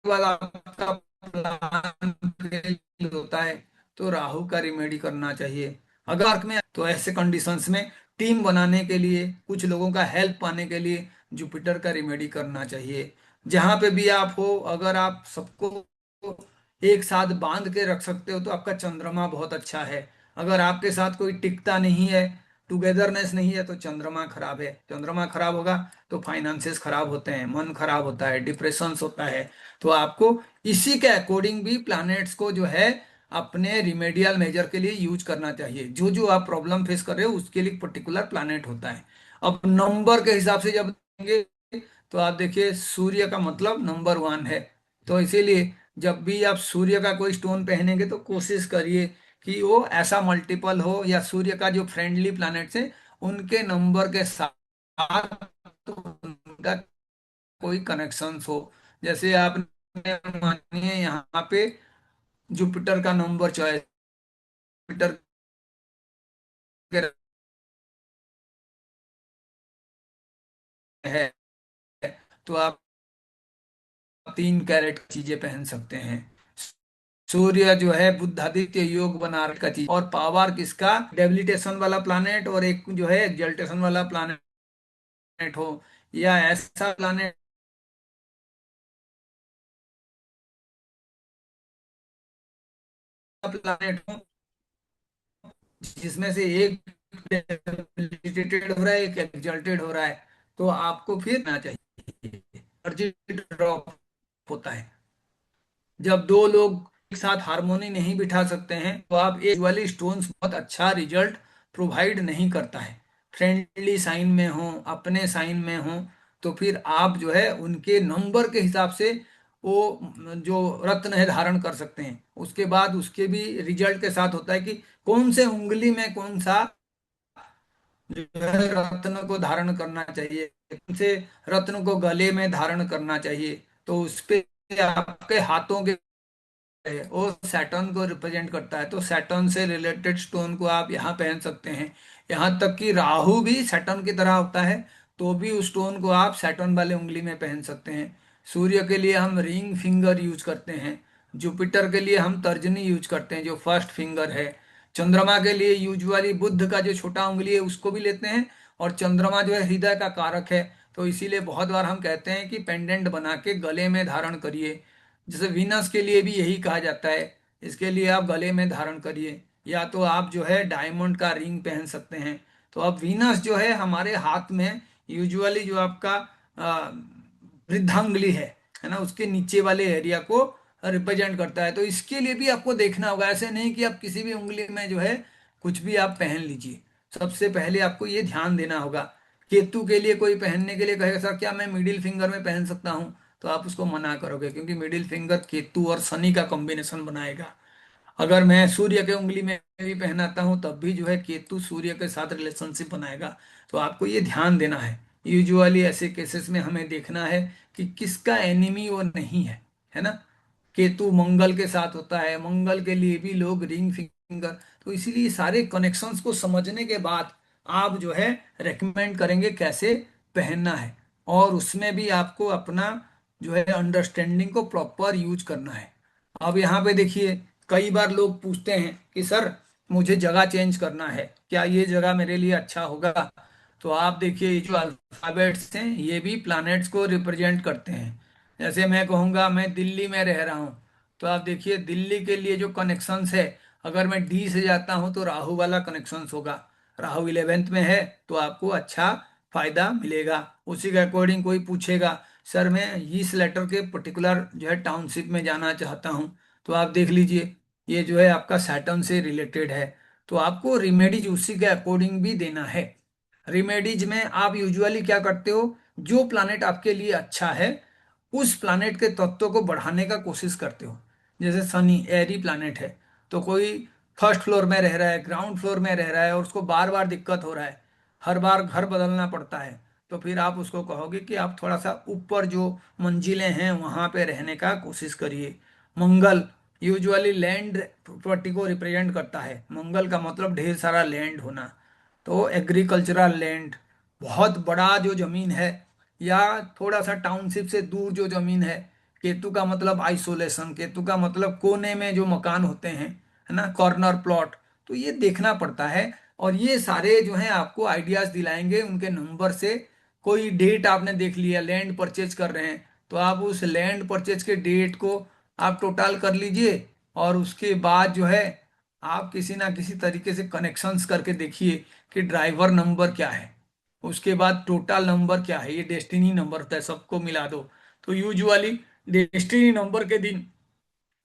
बाद आपका प्लान फेल होता है, तो राहु का रिमेडी करना चाहिए। अगर अर्क में तो ऐसे कंडीशंस में टीम बनाने के लिए, कुछ लोगों का हेल्प पाने के लिए जुपिटर का रिमेडी करना चाहिए। जहां पे भी आप हो, अगर आप सबको एक साथ बांध के रख सकते हो तो आपका चंद्रमा बहुत अच्छा है। अगर आपके साथ कोई टिकता नहीं है, टुगेदरनेस नहीं है, तो चंद्रमा खराब है। चंद्रमा खराब होगा तो फाइनेंसेस खराब होते हैं, मन खराब होता है, डिप्रेशन होता है। तो आपको इसी के अकॉर्डिंग भी प्लैनेट्स को जो है अपने रिमेडियल मेजर के लिए यूज करना चाहिए। जो जो आप प्रॉब्लम फेस कर रहे हो उसके लिए पर्टिकुलर प्लैनेट होता है। अब नंबर के हिसाब से जब देंगे, तो आप देखिए सूर्य का मतलब नंबर 1 है। तो इसीलिए जब भी आप सूर्य का कोई स्टोन पहनेंगे तो कोशिश करिए कि वो ऐसा मल्टीपल हो, या सूर्य का जो फ्रेंडली प्लैनेट्स है उनके नंबर के साथ तो उनका कोई कनेक्शन हो। जैसे आपने मानिए यहाँ पे जुपिटर का नंबर चॉइस, जुपिटर है, तो आप 3 कैरेट चीजें पहन सकते हैं। सूर्य जो है बुद्धादित्य योग बना का चीज, और पावर किसका, डेबिलिटेशन वाला प्लानेट, और एक जो है एक्सल्टेशन वाला प्लानेट हो, या ऐसा प्लानेट हो जिसमें से एक डेबिलिटेटेड हो रहा है, एक एक्सल्टेड हो रहा है, तो आपको फिर ना चाहिए। एनर्जी ड्रॉप होता है जब दो लोग एक साथ हारमोनी नहीं बिठा सकते हैं, तो आप एक वाली स्टोन्स बहुत अच्छा रिजल्ट प्रोवाइड नहीं करता है। फ्रेंडली साइन में हो, अपने साइन में हो, तो फिर आप जो है उनके नंबर के हिसाब से वो जो रत्न है धारण कर सकते हैं। उसके बाद उसके भी रिजल्ट के साथ होता है कि कौन से उंगली में कौन सा जो है रत्न को धारण करना चाहिए, कौन से रत्न को गले में धारण करना चाहिए। तो उस पे आपके हाथों के है, वो सैटर्न को रिप्रेजेंट करता है, तो सैटर्न से रिलेटेड स्टोन को आप यहाँ पहन सकते हैं। यहाँ तक कि राहु भी सैटर्न की तरह होता है, तो भी उस स्टोन को आप सैटर्न वाले उंगली में पहन सकते हैं। सूर्य के लिए हम रिंग फिंगर यूज करते हैं। जुपिटर के लिए हम तर्जनी यूज करते हैं, जो फर्स्ट फिंगर है। चंद्रमा के लिए यूजुअली बुध का जो छोटा उंगली है उसको भी लेते हैं। और चंद्रमा जो है हृदय का कारक है, तो इसीलिए बहुत बार हम कहते हैं कि पेंडेंट बना के गले में धारण करिए। जैसे वीनस के लिए भी यही कहा जाता है, इसके लिए आप गले में धारण करिए, या तो आप जो है डायमंड का रिंग पहन सकते हैं। तो अब वीनस जो है हमारे हाथ में यूजुअली जो आपका वृद्धांगुली है है ना, उसके नीचे वाले एरिया को रिप्रेजेंट करता है। तो इसके लिए भी आपको देखना होगा, ऐसे नहीं कि आप किसी भी उंगली में जो है कुछ भी आप पहन लीजिए। सबसे पहले आपको ये ध्यान देना होगा। केतु के लिए कोई पहनने के लिए कहेगा सर क्या मैं मिडिल फिंगर में पहन सकता हूँ, तो आप उसको मना करोगे, क्योंकि मिडिल फिंगर केतु और शनि का कॉम्बिनेशन बनाएगा। अगर मैं सूर्य के उंगली में भी पहनाता हूं तब भी जो है केतु सूर्य के साथ रिलेशनशिप बनाएगा। तो आपको ये ध्यान देना है। यूजुअली ऐसे केसेस में हमें देखना है कि किसका एनिमी वो नहीं है ना। केतु मंगल के साथ होता है, मंगल के लिए भी लोग रिंग फिंगर। तो इसीलिए सारे कनेक्शंस को समझने के बाद आप जो है रेकमेंड करेंगे कैसे पहनना है, और उसमें भी आपको अपना जो है अंडरस्टैंडिंग को प्रॉपर यूज करना है। अब यहाँ पे देखिए, कई बार लोग पूछते हैं कि सर मुझे जगह चेंज करना है, क्या ये जगह मेरे लिए अच्छा होगा। तो आप देखिए, ये जो अल्फाबेट्स हैं ये भी प्लैनेट्स को रिप्रेजेंट करते हैं। जैसे मैं कहूँगा मैं दिल्ली में रह रहा हूँ, तो आप देखिए दिल्ली के लिए जो कनेक्शंस है, अगर मैं डी से जाता हूँ तो राहु वाला कनेक्शंस होगा। राहु 11th में है तो आपको अच्छा फायदा मिलेगा। उसी के अकॉर्डिंग कोई पूछेगा सर मैं इस लेटर के पर्टिकुलर जो है टाउनशिप में जाना चाहता हूँ, तो आप देख लीजिए ये जो है आपका सैटर्न से रिलेटेड है। तो आपको रिमेडीज उसी के अकॉर्डिंग भी देना है। रिमेडीज में आप यूजुअली क्या करते हो, जो प्लानेट आपके लिए अच्छा है उस प्लानेट के तत्वों को बढ़ाने का कोशिश करते हो। जैसे शनि एरी प्लानेट है, तो कोई फर्स्ट फ्लोर में रह रहा है, ग्राउंड फ्लोर में रह रहा है और उसको बार बार दिक्कत हो रहा है, हर बार घर बदलना पड़ता है, तो फिर आप उसको कहोगे कि आप थोड़ा सा ऊपर जो मंजिलें हैं वहां पे रहने का कोशिश करिए। मंगल यूजुअली लैंड प्रॉपर्टी को रिप्रेजेंट करता है। मंगल का मतलब ढेर सारा लैंड होना, तो एग्रीकल्चरल लैंड, बहुत बड़ा जो जमीन है, या थोड़ा सा टाउनशिप से दूर जो जमीन है। केतु का मतलब आइसोलेशन, केतु का मतलब कोने में जो मकान होते हैं, है ना, कॉर्नर प्लॉट। तो ये देखना पड़ता है, और ये सारे जो हैं आपको आइडियाज दिलाएंगे उनके नंबर से। कोई डेट आपने देख लिया, लैंड परचेज कर रहे हैं, तो आप उस लैंड परचेज के डेट को आप टोटल कर लीजिए, और उसके बाद जो है आप किसी ना किसी तरीके से कनेक्शंस करके देखिए कि ड्राइवर नंबर क्या है, उसके बाद टोटल नंबर क्या है, ये डेस्टिनी नंबर होता है, सबको मिला दो। तो यूजुअली डेस्टिनी नंबर के दिन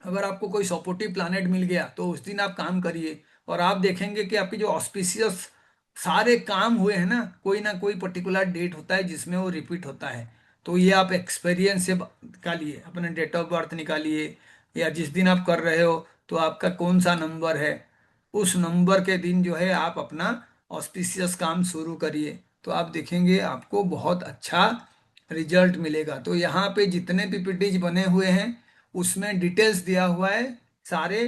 अगर आपको कोई सपोर्टिव प्लानेट मिल गया तो उस दिन आप काम करिए, और आप देखेंगे कि आपके जो ऑस्पिशियस सारे काम हुए हैं ना कोई पर्टिकुलर डेट होता है जिसमें वो रिपीट होता है। तो ये आप एक्सपीरियंस से निकालिए, अपने डेट ऑफ बर्थ निकालिए, या जिस दिन आप कर रहे हो तो आपका कौन सा नंबर है, उस नंबर के दिन जो है आप अपना ऑस्पिशियस काम शुरू करिए। तो आप देखेंगे आपको बहुत अच्छा रिजल्ट मिलेगा। तो यहाँ पे जितने पीपीटीज बने हुए हैं उसमें डिटेल्स दिया हुआ है सारे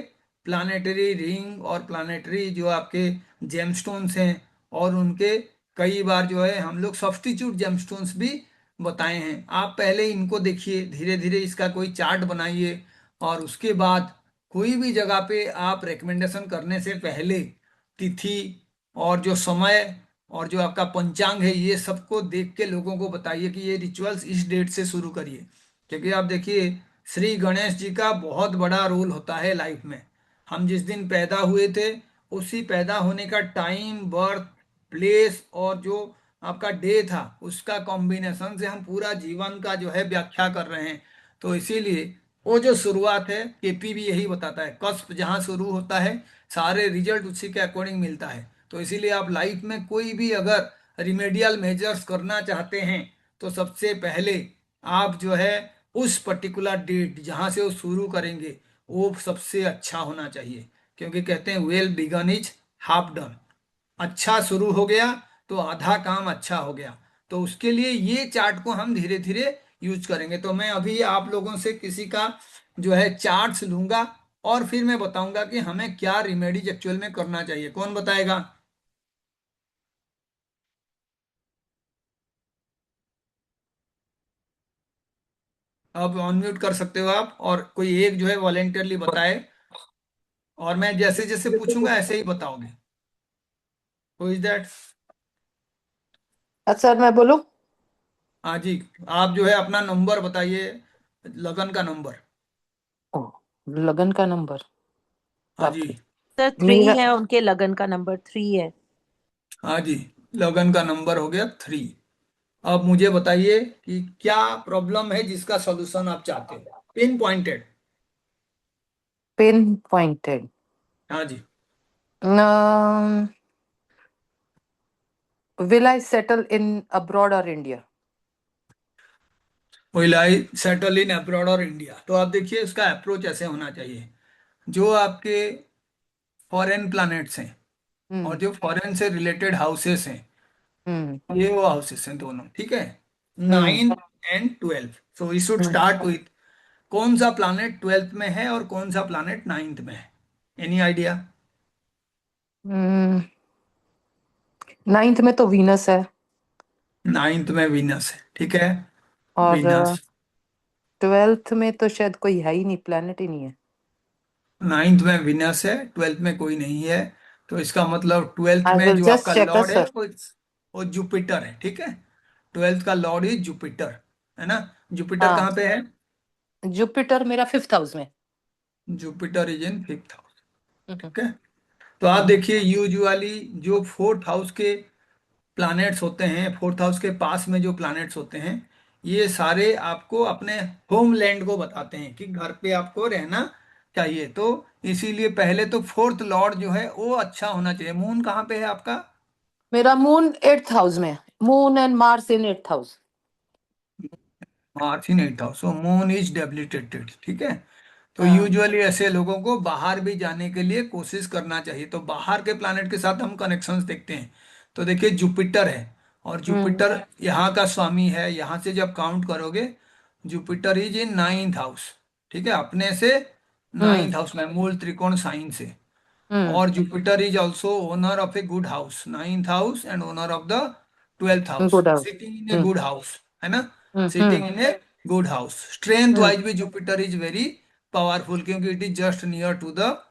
प्लानेटरी रिंग और प्लानेटरी जो आपके जेमस्टोन्स हैं, और उनके कई बार जो है हम लोग सब्स्टिट्यूट जेमस्टोन्स भी बताए हैं। आप पहले इनको देखिए, धीरे धीरे इसका कोई चार्ट बनाइए, और उसके बाद कोई भी जगह पे आप रिकमेंडेशन करने से पहले तिथि और जो समय और जो आपका पंचांग है ये सबको देख के लोगों को बताइए कि ये रिचुअल्स इस डेट से शुरू करिए। क्योंकि आप देखिए श्री गणेश जी का बहुत बड़ा रोल होता है लाइफ में। हम जिस दिन पैदा हुए थे उसी पैदा होने का टाइम, बर्थ प्लेस और जो आपका डे था उसका कॉम्बिनेशन से हम पूरा जीवन का जो है व्याख्या कर रहे हैं। तो इसीलिए वो जो शुरुआत है केपी भी यही बताता है, कस्प जहाँ शुरू होता है सारे रिजल्ट उसी के अकॉर्डिंग मिलता है। तो इसीलिए आप लाइफ में कोई भी अगर रिमेडियल मेजर्स करना चाहते हैं तो सबसे पहले आप जो है उस पर्टिकुलर डेट जहां से वो शुरू करेंगे वो सबसे अच्छा होना चाहिए। क्योंकि कहते हैं well begun is half done, अच्छा शुरू हो गया तो आधा काम अच्छा हो गया। तो उसके लिए ये चार्ट को हम धीरे धीरे यूज करेंगे। तो मैं अभी आप लोगों से किसी का जो है चार्ट्स लूंगा, और फिर मैं बताऊंगा कि हमें क्या रिमेडीज एक्चुअल में करना चाहिए। कौन बताएगा? अब अनम्यूट कर सकते हो आप, और कोई एक जो है वॉलेंटियरली बताए, और मैं जैसे जैसे पूछूंगा ऐसे ही बताओगे। Who is that? सर मैं बोलूं? हाँ जी, आप जो है अपना नंबर बताइए, लगन का नंबर। ओ, लगन का नंबर। हाँ बाप जी। रे। सर 3 मेरा है, उनके लगन का नंबर 3 है। हाँ जी, लगन का नंबर हो गया 3। अब मुझे बताइए कि क्या प्रॉब्लम है जिसका सॉल्यूशन आप चाहते हो, पिन पॉइंटेड। Pinpointed. हाँ जी। Will I settle in abroad और India? Will I settle in abroad और इंडिया, तो आप देखिए इसका अप्रोच ऐसे होना चाहिए। जो आपके फॉरेन प्लैनेट्स हैं और हम्म। जो फॉरेन से रिलेटेड हाउसेस हैं, हम्म। ये वो हाउसेस हैं दोनों, ठीक है। Hmm. 9 and 12, so we should hmm. Start with कौन सा प्लैनेट 12th में है और कौन सा प्लैनेट 9th में है। Any idea? हम्म। 9th में तो वीनस है। 9th में वीनस है, ठीक है। और वीनस। 12th में तो शायद कोई है ही नहीं, प्लेनेट ही नहीं है। 9th में वीनस है, 12th में कोई नहीं है। तो इसका मतलब 12th आई में विल जो जस्ट आपका चेक लॉर्ड है सर। वो जुपिटर है, ठीक है। 12th का लॉर्ड इज जुपिटर, है ना। जुपिटर हाँ, कहाँ पे है? जुपिटर मेरा 5th हाउस में। Jupiter is in 5th house, hmm. ठीक है। तो आप हम्म। देखिए यूजुअली जो 4th हाउस के प्लैनेट्स होते हैं, 4th हाउस के पास में जो प्लैनेट्स होते हैं, ये सारे आपको अपने होमलैंड को बताते हैं कि घर पे आपको रहना चाहिए। तो इसीलिए पहले तो 4th लॉर्ड जो है वो अच्छा होना चाहिए। मून कहाँ पे है आपका? मेरा मून 8th हाउस में है। Moon and Mars in 8th house. March in 8th house, so moon is debilitated, ठीक है। तो हाँ। यूजुअली ऐसे लोगों को बाहर भी जाने के लिए कोशिश करना चाहिए। तो बाहर के प्लैनेट के साथ हम कनेक्शंस देखते हैं। तो देखिए जुपिटर है, और हम्म। जुपिटर यहाँ का स्वामी है। यहाँ से जब काउंट करोगे, Jupiter is in 9th house, ठीक है, अपने से हम्म। 9th हाउस में, मूल त्रिकोण साइन से। हम्म। और Jupiter is also owner of a good house, 9th house, and owner of the 12th house, good house. Sitting in a hmm. Good house, है ना। Hmm. Sitting in a good house. Strength hmm. Wise भी Jupiter is very powerful, क्योंकि it is just near to the और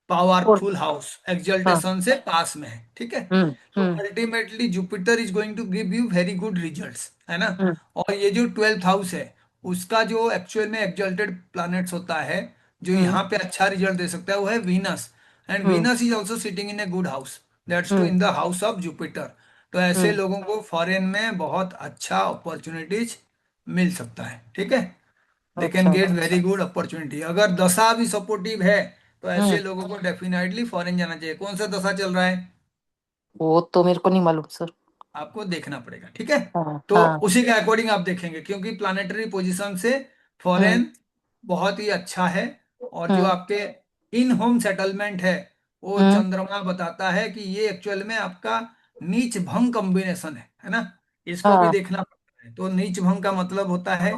powerful house, हाँ। Exaltation से पास में है, ठीक है। हम्म। तो hmm. Ultimately Jupiter is going to give you very good results, है ना। हम्म। और ये जो 12th हाउस है, उसका जो एक्चुअल में एक्सल्टेड प्लैनेट्स होता है, जो हम्म। यहाँ पे अच्छा रिजल्ट दे सकता है, वो है Venus. And hmm. Venus is also sitting in a good house, that's to hmm. In the house of Jupiter. तो ऐसे हम्म। लोगों को फॉरेन में बहुत अच्छा अपॉर्चुनिटीज मिल सकता है, ठीक है। दे कैन अच्छा। Get very good opportunity. अगर दशा भी सपोर्टिव है, तो ऐसे हम्म। लोगों को डेफिनेटली फॉरेन जाना चाहिए। कौन सा दशा चल रहा है वो तो मेरे को नहीं मालूम सर। आपको देखना पड़ेगा, ठीक है। हाँ तो हाँ। उसी के अकॉर्डिंग आप देखेंगे, क्योंकि प्लानिटरी पोजीशन से हम्म। फॉरेन बहुत ही अच्छा है। और जो हम्म। आपके इन होम सेटलमेंट है, वो हम्म। चंद्रमा बताता है कि ये एक्चुअल में आपका नीच भंग कॉम्बिनेशन है ना। इसको भी हाँ। देखना पड़ता है। तो नीच भंग का मतलब होता है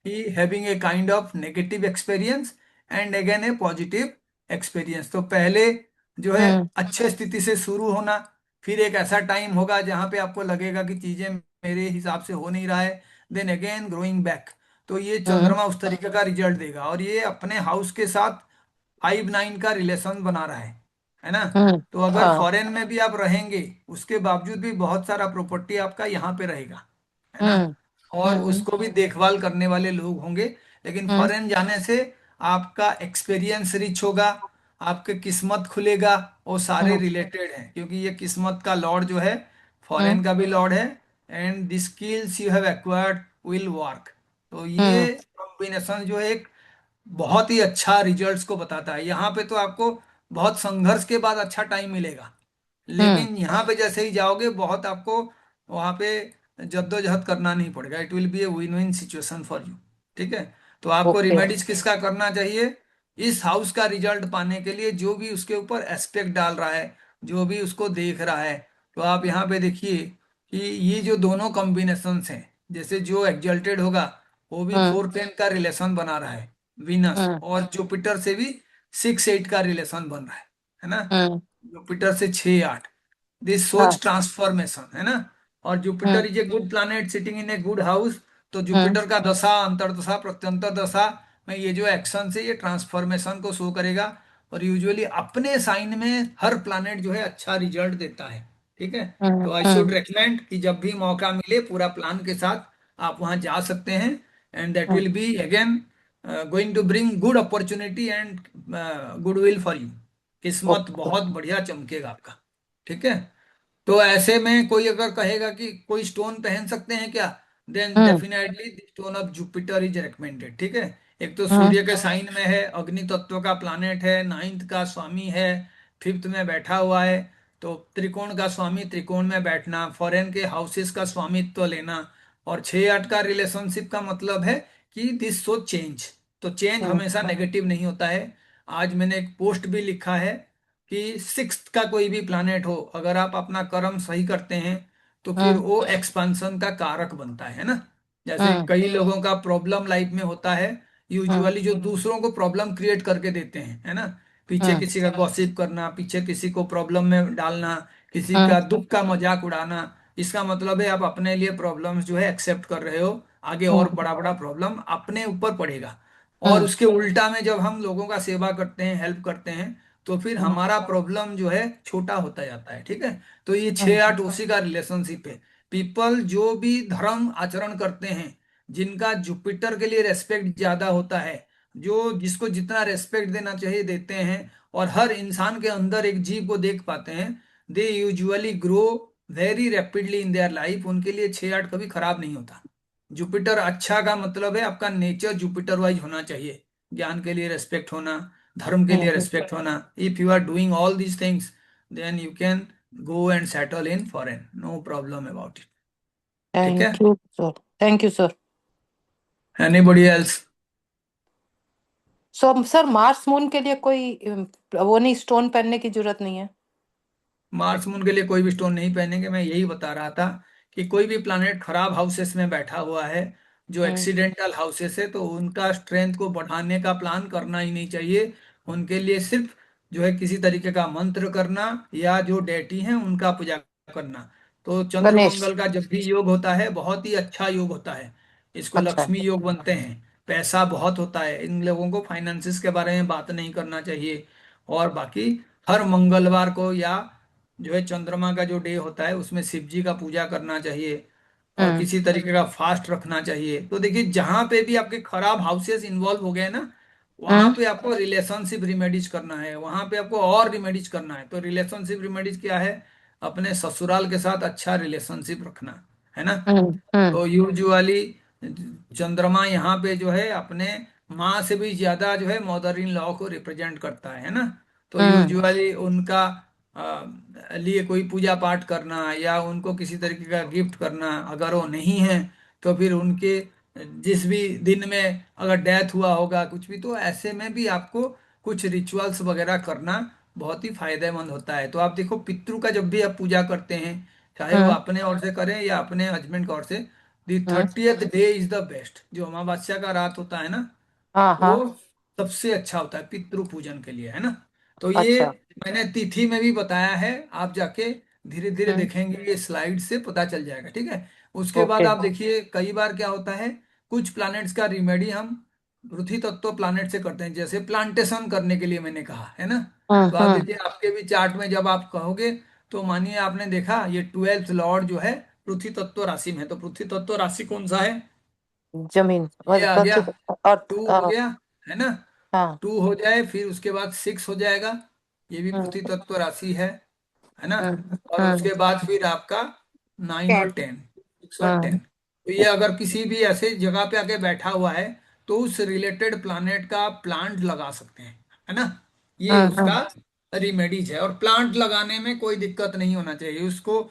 कि having a kind of negative experience and again A positive experience. तो पहले जो है हम्म। अच्छे स्थिति से शुरू होना, फिर एक ऐसा टाइम होगा जहां पे आपको लगेगा कि चीजें मेरे हिसाब से हो नहीं रहा है, देन अगेन ग्रोइंग बैक। तो ये हम्म। चंद्रमा उस तरीके का रिजल्ट देगा। और ये अपने हाउस के साथ 5 9 का रिलेशन बना रहा है ना। हम्म। तो अगर हाँ। फॉरेन में भी आप रहेंगे, उसके बावजूद भी बहुत सारा प्रॉपर्टी आपका यहाँ पे रहेगा, है ना। हम्म। और हम्म। उसको भी देखभाल करने वाले लोग होंगे। लेकिन हम्म। फॉरेन जाने से आपका एक्सपीरियंस रिच होगा, आपके किस्मत खुलेगा। वो सारे हम्म। रिलेटेड हैं, क्योंकि ये किस्मत का लॉर्ड जो है हम्म। फॉरेन का भी लॉर्ड है। And the skills you have acquired will work. तो ये हम्म। कॉम्बिनेशन जो है एक बहुत ही अच्छा रिजल्ट्स को बताता है। यहाँ पे तो आपको बहुत संघर्ष के बाद अच्छा टाइम मिलेगा, हम्म। लेकिन यहाँ पे जैसे ही जाओगे, बहुत आपको वहाँ पे जद्दोजहद करना नहीं पड़ेगा। It will be a win win situation for you, ठीक है। तो आपको ओके। रिमेडीज किसका करना चाहिए? इस हाउस का रिजल्ट पाने के लिए जो भी उसके ऊपर एस्पेक्ट डाल रहा है, जो भी उसको देख रहा है। तो आप यहाँ पे देखिए कि ये जो दोनों कॉम्बिनेशंस हैं, जैसे जो एग्जल्टेड होगा, वो भी हम्म। 4 10 का रिलेशन बना रहा है वीनस, हम्म। और जुपिटर से भी 6 8 का रिलेशन बन रहा है ना। हम्म। जुपिटर से 6 8, दिस हाँ। सोच ट्रांसफॉर्मेशन, है ना। और Jupiter hmm. Is a good planet sitting in a good house. तो हम्म। जुपिटर का दशा, अंतर्दशा, प्रत्यंतर दशा में ये जो एक्शन से ये ट्रांसफॉर्मेशन को शो करेगा। और यूजुअली अपने साइन में हर प्लैनेट जो है अच्छा रिजल्ट देता है, ठीक है। हम्म। तो आई शुड हम्म। रेकमेंड कि जब भी मौका मिले पूरा प्लान के साथ आप वहां जा सकते हैं। And that hmm. Will be again going to bring good opportunity and good will for you. किस्मत ओके। बहुत बढ़िया चमकेगा आपका, ठीक है। तो ऐसे में कोई अगर कहेगा कि कोई स्टोन पहन सकते हैं क्या, then hmm definitely stone of Jupiter is recommended. ठीक है, एक तो हम्म सूर्य के साइन में है, अग्नि तत्व का प्लानेट है, नाइन्थ का स्वामी है, फिफ्थ में बैठा हुआ है। तो त्रिकोण का स्वामी त्रिकोण में बैठना, फॉरेन के हाउसेस का स्वामित्व लेना, और 6-8 का रिलेशनशिप का मतलब है कि दिस सो चेंज। तो चेंज हम्म हमेशा नेगेटिव नहीं होता है। आज मैंने एक पोस्ट भी लिखा है कि सिक्स्थ का कोई भी प्लानेट हो, अगर आप अपना कर्म सही करते हैं तो फिर हम्म वो एक्सपांसन का कारक बनता है ना। जैसे हम्म कई लोगों का प्रॉब्लम लाइफ में होता है, हम्म यूजुअली जो दूसरों को प्रॉब्लम क्रिएट करके देते हैं, है ना। पीछे हम्म किसी का गॉसिप करना, पीछे किसी को प्रॉब्लम में डालना, किसी हम्म का दुख का मजाक उड़ाना, इसका मतलब है आप अपने लिए प्रॉब्लम्स जो है एक्सेप्ट कर रहे हो। आगे और हम्म बड़ा बड़ा प्रॉब्लम अपने ऊपर पड़ेगा। और हम्म उसके उल्टा में जब हम लोगों का सेवा करते हैं, हेल्प करते हैं, तो फिर हम्म हमारा प्रॉब्लम जो है छोटा होता जाता है। ठीक है, तो ये हम्म 6-8 उसी का रिलेशनशिप है। पीपल जो भी धर्म आचरण करते हैं, जिनका जुपिटर के लिए रेस्पेक्ट ज्यादा होता है, जो जिसको जितना रेस्पेक्ट देना चाहिए देते हैं, और हर इंसान के अंदर एक जीव को देख पाते हैं, they usually grow very rapidly in their life. उनके लिए 6-8 कभी खराब नहीं होता। जुपिटर अच्छा का मतलब है आपका नेचर जुपिटर वाइज होना चाहिए, ज्ञान के लिए रेस्पेक्ट होना, धर्म के लिए रेस्पेक्ट होना। If you are doing all these things, then you can go and settle in foreign, no problem about it. ठीक है, thank you sir. Thank you sir. Anybody else? So sir Mars moon के लिए कोई वो नहीं, stone पहनने की जरूरत नहीं है? मार्स मून के लिए कोई भी स्टोन नहीं पहनेंगे। मैं यही बता रहा था कि कोई भी प्लैनेट खराब हाउसेस में बैठा हुआ है, जो हम्म एक्सीडेंटल हाउसेस है, तो उनका स्ट्रेंथ को बढ़ाने का प्लान करना ही नहीं चाहिए। उनके लिए सिर्फ जो है किसी तरीके का मंत्र करना, या जो डेटी हैं उनका पूजा करना। तो चंद्र गणेश। मंगल का जब भी योग होता है, बहुत ही अच्छा योग होता है। इसको अच्छा। लक्ष्मी योग बनते हैं, पैसा बहुत होता है। इन लोगों को फाइनेंसिस के बारे में बात नहीं करना चाहिए। और बाकी हर मंगलवार को, या जो है चंद्रमा का जो डे होता है, उसमें शिव जी का पूजा करना चाहिए, और हम्म किसी तरीके का फास्ट रखना चाहिए। तो देखिए, जहां पे भी आपके खराब हाउसेस इन्वॉल्व हो गए ना, वहां हम्म पे आपको रिलेशनशिप रिमेडीज करना है, वहां पे आपको और रिमेडीज करना है। तो रिलेशनशिप रिमेडीज क्या है? अपने ससुराल के साथ अच्छा रिलेशनशिप रखना, है ना। हम्म तो यूजुअली चंद्रमा यहाँ पे जो है अपने माँ से भी ज्यादा जो है मदर इन लॉ को रिप्रेजेंट करता है ना। तो हम्म यूजुअली उनका लिए कोई पूजा पाठ करना, या उनको किसी तरीके का गिफ्ट करना, अगर वो नहीं है तो फिर उनके जिस भी दिन में अगर डेथ हुआ होगा कुछ भी, तो ऐसे में भी आपको कुछ रिचुअल्स वगैरह करना बहुत ही फायदेमंद होता है। तो आप देखो, पितृ का जब भी आप पूजा करते हैं, चाहे वो हम्म अपने ओर से करें या अपने हस्बैंड की ओर से, दी हम्म 30th day is the best. जो अमावस्या का रात होता है ना, हाँ हाँ। वो सबसे अच्छा होता है पितृ पूजन के लिए, है ना। तो ये अच्छा। मैंने तिथि में भी बताया है, आप जाके धीरे धीरे हम्म देखेंगे, ये स्लाइड से पता चल जाएगा। ठीक है, उसके बाद ओके। आप देखिए, कई बार क्या होता है, कुछ प्लैनेट्स का रिमेडी हम पृथ्वी तत्व प्लैनेट से करते हैं, जैसे प्लांटेशन करने के लिए मैंने कहा, है ना। तो आप हम्म। देखिए, आपके भी चार्ट में जब आप कहोगे, तो मानिए आपने देखा ये 12th लॉर्ड जो है पृथ्वी तत्व राशि में है, तो पृथ्वी तत्व राशि कौन सा है? जमीन ये आ गया, अर्थ। 2 हो गया, है ना। हाँ। 2 हो जाए, फिर उसके बाद 6 हो जाएगा, ये भी हम्म पृथ्वी तत्व राशि है ना। और हम्म उसके बाद फिर आपका 9 और 10, 6 और हम्म 10। तो ये अगर किसी भी ऐसे जगह पे आके बैठा हुआ है, तो उस रिलेटेड प्लानेट का प्लांट लगा सकते हैं, है ना। ये हम्म उसका रिमेडीज है, और प्लांट लगाने में कोई दिक्कत नहीं होना चाहिए उसको।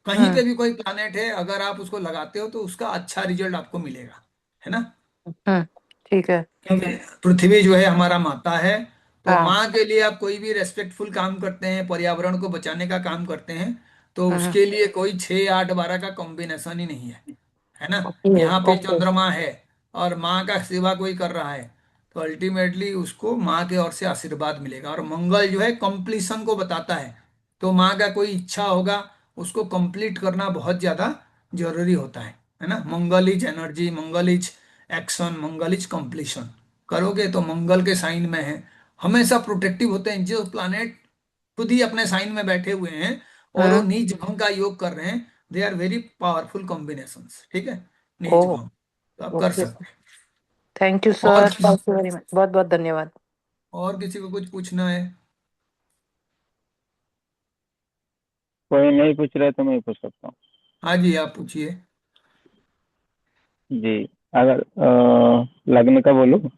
कहीं हम्म पे भी कोई प्लानेट है, अगर आप उसको लगाते हो तो उसका अच्छा रिजल्ट आपको मिलेगा, है ना। हम्म, ठीक है। क्योंकि पृथ्वी जो है हमारा माता है, तो हाँ। माँ के लिए आप कोई भी रेस्पेक्टफुल काम करते हैं, पर्यावरण को बचाने का काम करते हैं, तो हम्म उसके लिए कोई 6-8-12 का कॉम्बिनेशन ही नहीं है ना। ओके यहाँ पे ओके। चंद्रमा है और माँ का सेवा कोई कर रहा है, तो अल्टीमेटली उसको माँ के ओर से आशीर्वाद मिलेगा। और मंगल जो है कंप्लीशन को बताता है, तो माँ का कोई इच्छा होगा, उसको कंप्लीट करना बहुत ज्यादा जरूरी होता है ना। Mangal is energy, Mangal is action, Mangal is completion. करोगे तो मंगल के साइन में है, हमेशा प्रोटेक्टिव होते हैं। जो प्लानेट खुद ही अपने साइन में बैठे हुए हैं और वो हम्म नीच भंग का योग कर रहे हैं, they are very powerful combinations. ठीक है, ओ नीच भंग तो आप कर ओके। सकते हैं। थैंक यू और sir, thank you very much, बहुत बहुत धन्यवाद। और किसी को कुछ पूछना है? कोई नहीं पूछ रहे तो मैं पूछ सकता हूँ। हाँ जी, आप पूछिए। जी। अगर लग्न का बोलूँ? लग्न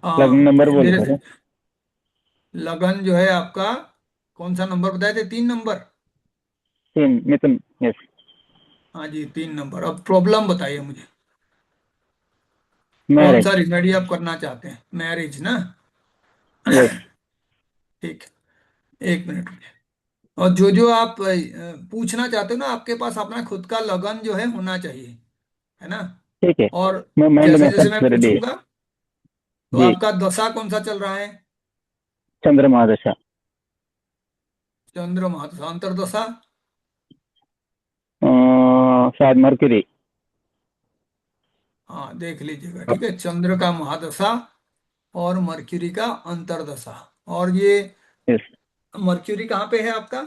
हाँ, नंबर बोलो मेरे से सर। लगन जो है आपका, कौन सा नंबर बताए थे? 3 नंबर। 3, मिथुन। यस। हाँ जी, 3 नंबर। अब प्रॉब्लम बताइए मुझे, कौन सा मैरिज। रिमेडी आप करना चाहते हैं? मैरिज ना? यस। ठीक है, 1 मिनट रुकिए। और जो जो आप पूछना चाहते हो ना, आपके पास अपना खुद का लगन जो है होना चाहिए, है ना? ठीक है। और मैं माइंड जैसे में जैसे मैं सब रेडी है। पूछूंगा, तो जी। आपका दशा कौन सा चल रहा है? चंद्रमा दशा। चंद्रमा दशा, अंतरदशा? अ, शायद मरकरी। हाँ, देख लीजिएगा, ठीक है। चंद्र का महादशा और मर्क्यूरी का अंतरदशा। और ये यस। मर्क्यूरी कहाँ पे है आपका?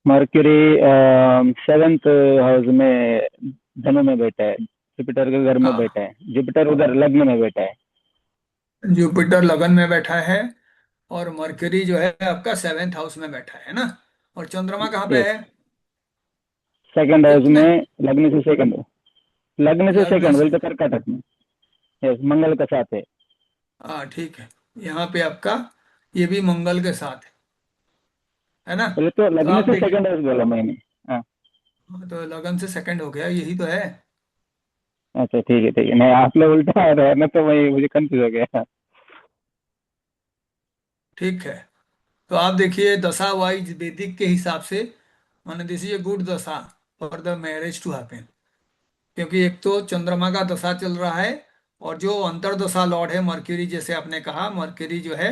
मरकरी 7th हाउस में, धनु में बैठा है। जुपिटर के घर में हाँ, बैठा है। जुपिटर उधर लग्न में बैठा है। जुपिटर लगन में बैठा है, और मर्क्यूरी जो है आपका 7th हाउस में बैठा है ना? और चंद्रमा कहाँ पे यस। है? सेकंड हाउस 5th में? में। लग्न से सेकंड। लग्न से लग्न सेकंड से? बोलते कर्काटक में। यस, मंगल का साथ है। हाँ, ठीक है। यहाँ पे आपका ये भी मंगल के साथ है ना? बोले तो तो लग्न आप से देखिए, सेकंड हाउस बोला मैंने। हाँ। हाँ, तो लगन से सेकंड हो गया, यही तो है। अच्छा, ठीक है ठीक है। नहीं, आप लोग उल्टा आ रहे हैं ना, तो मैं मुझे कंफ्यूज हो गया। ठीक है, तो आप देखिए दशा वाइज वैदिक के हिसाब से, माने this is a good dasha for the marriage to happen. क्योंकि एक तो चंद्रमा का दशा चल रहा है, और जो अंतरदशा लॉर्ड है मर्क्यूरी, जैसे आपने कहा, मर्क्यूरी जो है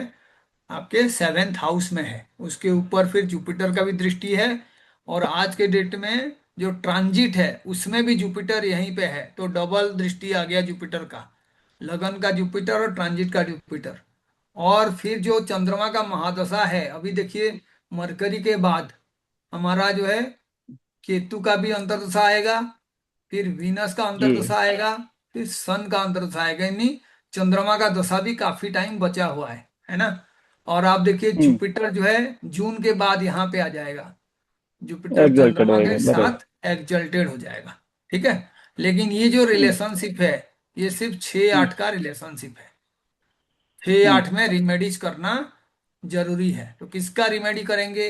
आपके 7th हाउस में है। उसके ऊपर फिर जुपिटर का भी दृष्टि है। और आज के डेट में जो ट्रांजिट है उसमें भी जुपिटर यहीं पे है, तो डबल दृष्टि आ गया जुपिटर का। लगन का जुपिटर और ट्रांजिट का जुपिटर। और फिर जो चंद्रमा का महादशा है, अभी देखिए, मरकरी के बाद हमारा जो है केतु का भी अंतर्दशा आएगा, फिर वीनस का जी। अंतर्दशा आएगा, फिर सन का अंतर्दशा आएगा, यानी चंद्रमा का दशा भी काफी टाइम बचा हुआ है ना? और आप देखिए हम्म। जुपिटर जो है जून के बाद यहाँ पे आ जाएगा। जुपिटर एग्जल्टेड चंद्रमा होएगा, के बराबर। साथ एक्सल्टेड हो जाएगा। ठीक है, लेकिन ये जो हम्म। रिलेशनशिप है, ये सिर्फ छः हम्म। आठ का रिलेशनशिप है। 6 8 में रिमेडीज करना जरूरी है। तो किसका रिमेडी करेंगे?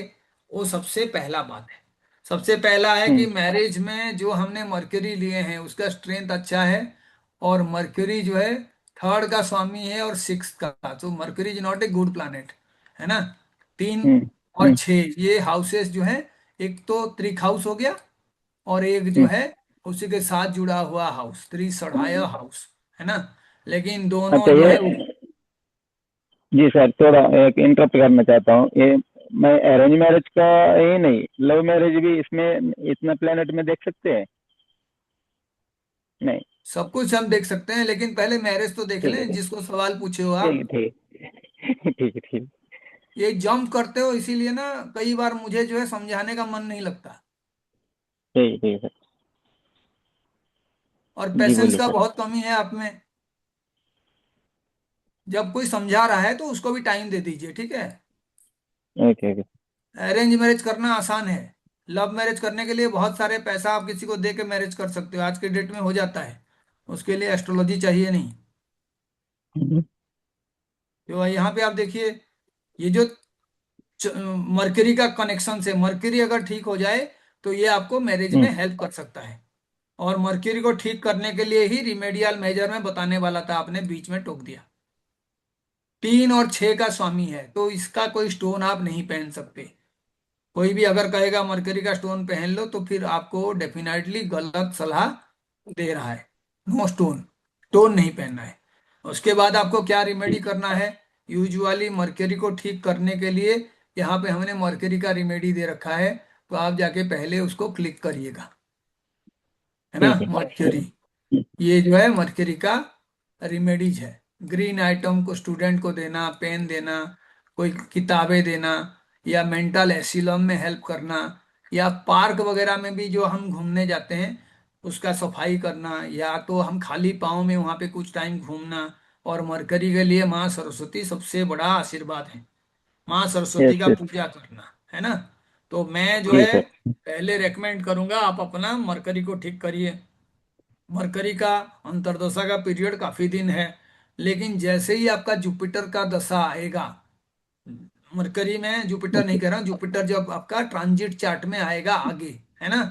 वो सबसे पहला बात है। सबसे पहला है कि हम्म। मैरिज में जो हमने मरकरी लिए हैं उसका स्ट्रेंथ अच्छा है। और मरकरी जो है थर्ड का स्वामी है और सिक्स का, तो mercury is not a good planet, है ना? तीन हम्म। और हम्म। छः ये हाउसेस जो है, एक तो त्रिक हाउस हो गया, और एक जो हम्म। है उसी के साथ जुड़ा हुआ हाउस, त्रिसढ़ाय हाउस, है ना? लेकिन दोनों अच्छा, जो ये। है, जी सर, थोड़ा एक इंटरप्ट करना चाहता हूँ। ये मैं अरेंज मैरिज का, ये नहीं, लव मैरिज भी इसमें इतना प्लेनेट में देख सकते हैं? नहीं। सब कुछ हम देख सकते हैं, लेकिन पहले मैरिज तो देख ठीक है लें ठीक जिसको सवाल पूछे हो है आप। ठीक है ठीक है ठीक ये जंप करते हो इसीलिए ना, कई बार मुझे जो है समझाने का मन नहीं लगता, है ठीक है सर। और जी पेशेंस बोलिए का सर। बहुत कमी है आप में। जब कोई समझा रहा है तो उसको भी टाइम दे दीजिए, ठीक है? Okay okay. अरेंज मैरिज करना आसान है। लव मैरिज करने के लिए बहुत सारे पैसा आप किसी को दे के मैरिज कर सकते हो, आज के डेट में हो जाता है। उसके लिए एस्ट्रोलॉजी चाहिए नहीं। हम्म। तो यहाँ पे आप देखिए, ये जो मरकरी का कनेक्शन से, मरकरी अगर ठीक हो जाए तो ये आपको मैरिज में हम्म। हेल्प कर सकता है। और मरकरी को ठीक करने के लिए ही रिमेडियल मेजर में बताने वाला था, आपने बीच में टोक दिया। 3 और 6 का स्वामी है, तो इसका कोई स्टोन आप नहीं पहन सकते। कोई भी अगर कहेगा मरकरी का स्टोन पहन लो, तो फिर आपको डेफिनेटली गलत सलाह दे रहा है। नो स्टोन, स्टोन नहीं पहनना है। उसके बाद आपको क्या रेमेडी ठीक करना है? यूजुअली मरकरी को ठीक करने के लिए यहाँ पे हमने मरकरी का रेमेडी दे रखा है, तो आप जाके पहले उसको क्लिक करिएगा, है ना? ठीक है। मरकरी, ये जो है मरकरी का रिमेडीज है। ग्रीन आइटम को स्टूडेंट को देना, पेन देना, कोई किताबें देना, या मेंटल एसिलम में हेल्प करना, या पार्क वगैरह में भी जो हम घूमने जाते हैं उसका सफाई करना, या तो हम खाली पाँव में वहाँ पे कुछ टाइम घूमना। और मरकरी के लिए माँ सरस्वती सबसे बड़ा आशीर्वाद है। माँ सरस्वती यस का यस। पूजा करना, है ना? तो मैं जो जी है सर। पहले रेकमेंड करूंगा आप अपना मरकरी को ठीक करिए। मरकरी का अंतर्दशा का पीरियड काफी दिन है, लेकिन जैसे ही आपका जुपिटर का दशा आएगा, मरकरी में जुपिटर नहीं कह रहा हूं, जुपिटर जब आपका ट्रांजिट चार्ट में आएगा आगे, है ना,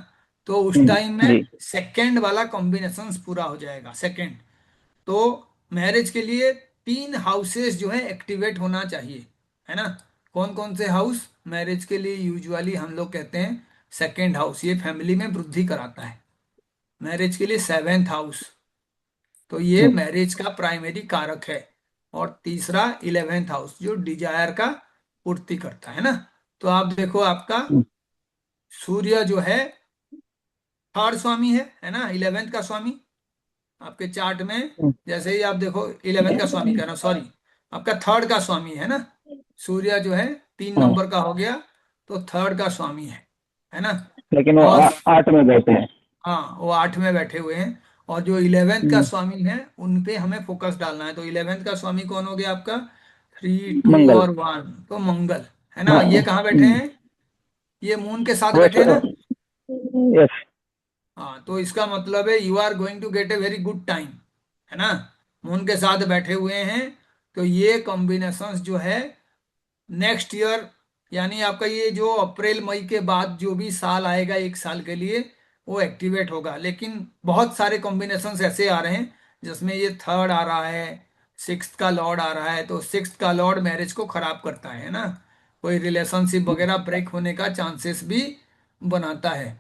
तो उस टाइम में जी। सेकंड वाला कॉम्बिनेशन पूरा हो जाएगा। सेकंड, तो मैरिज के लिए 3 हाउसेस जो है एक्टिवेट होना चाहिए, है ना। कौन कौन से हाउस मैरिज के लिए यूजुअली हम लोग कहते हैं? सेकंड हाउस, ये फैमिली में वृद्धि कराता है। मैरिज के लिए 7th हाउस, तो ये हम्म, मैरिज का प्राइमरी कारक है। और तीसरा 11th हाउस जो डिजायर का पूर्ति करता है ना। तो आप देखो आपका हम्म, सूर्य जो है थर्ड स्वामी है ना, 11th का स्वामी आपके चार्ट में। हम्म, जैसे ही आप देखो 11th का स्वामी कह रहा हूं, सॉरी, आपका थर्ड का स्वामी है ना। सूर्य जो है 3 नंबर का हो गया, तो थर्ड का स्वामी है ना। लेकिन वो और 8 में बैठे हैं। हाँ, वो 8 में बैठे हुए हैं। और जो 11th का हम्म, स्वामी है उन पे हमें फोकस डालना है। तो 11th का स्वामी कौन हो गया आपका? 3, 2 मंगल। और 1, तो मंगल, है ना। हाँ। ये कहाँ बैठे हैं? ये मून के साथ वो बैठे हैं ना। यस। हाँ, तो इसका मतलब है you are going to get a very good time, है ना। मून के साथ बैठे हुए हैं, तो ये कॉम्बिनेशंस जो है नेक्स्ट ईयर, यानी आपका ये जो अप्रैल मई के बाद जो भी साल आएगा 1 साल के लिए, वो एक्टिवेट होगा। लेकिन बहुत सारे कॉम्बिनेशंस ऐसे आ रहे हैं जिसमें ये थर्ड आ रहा है, सिक्स्थ का लॉर्ड आ रहा है। तो सिक्स्थ का लॉर्ड मैरिज को खराब करता है ना। कोई रिलेशनशिप वगैरह ब्रेक होने का चांसेस भी बनाता है।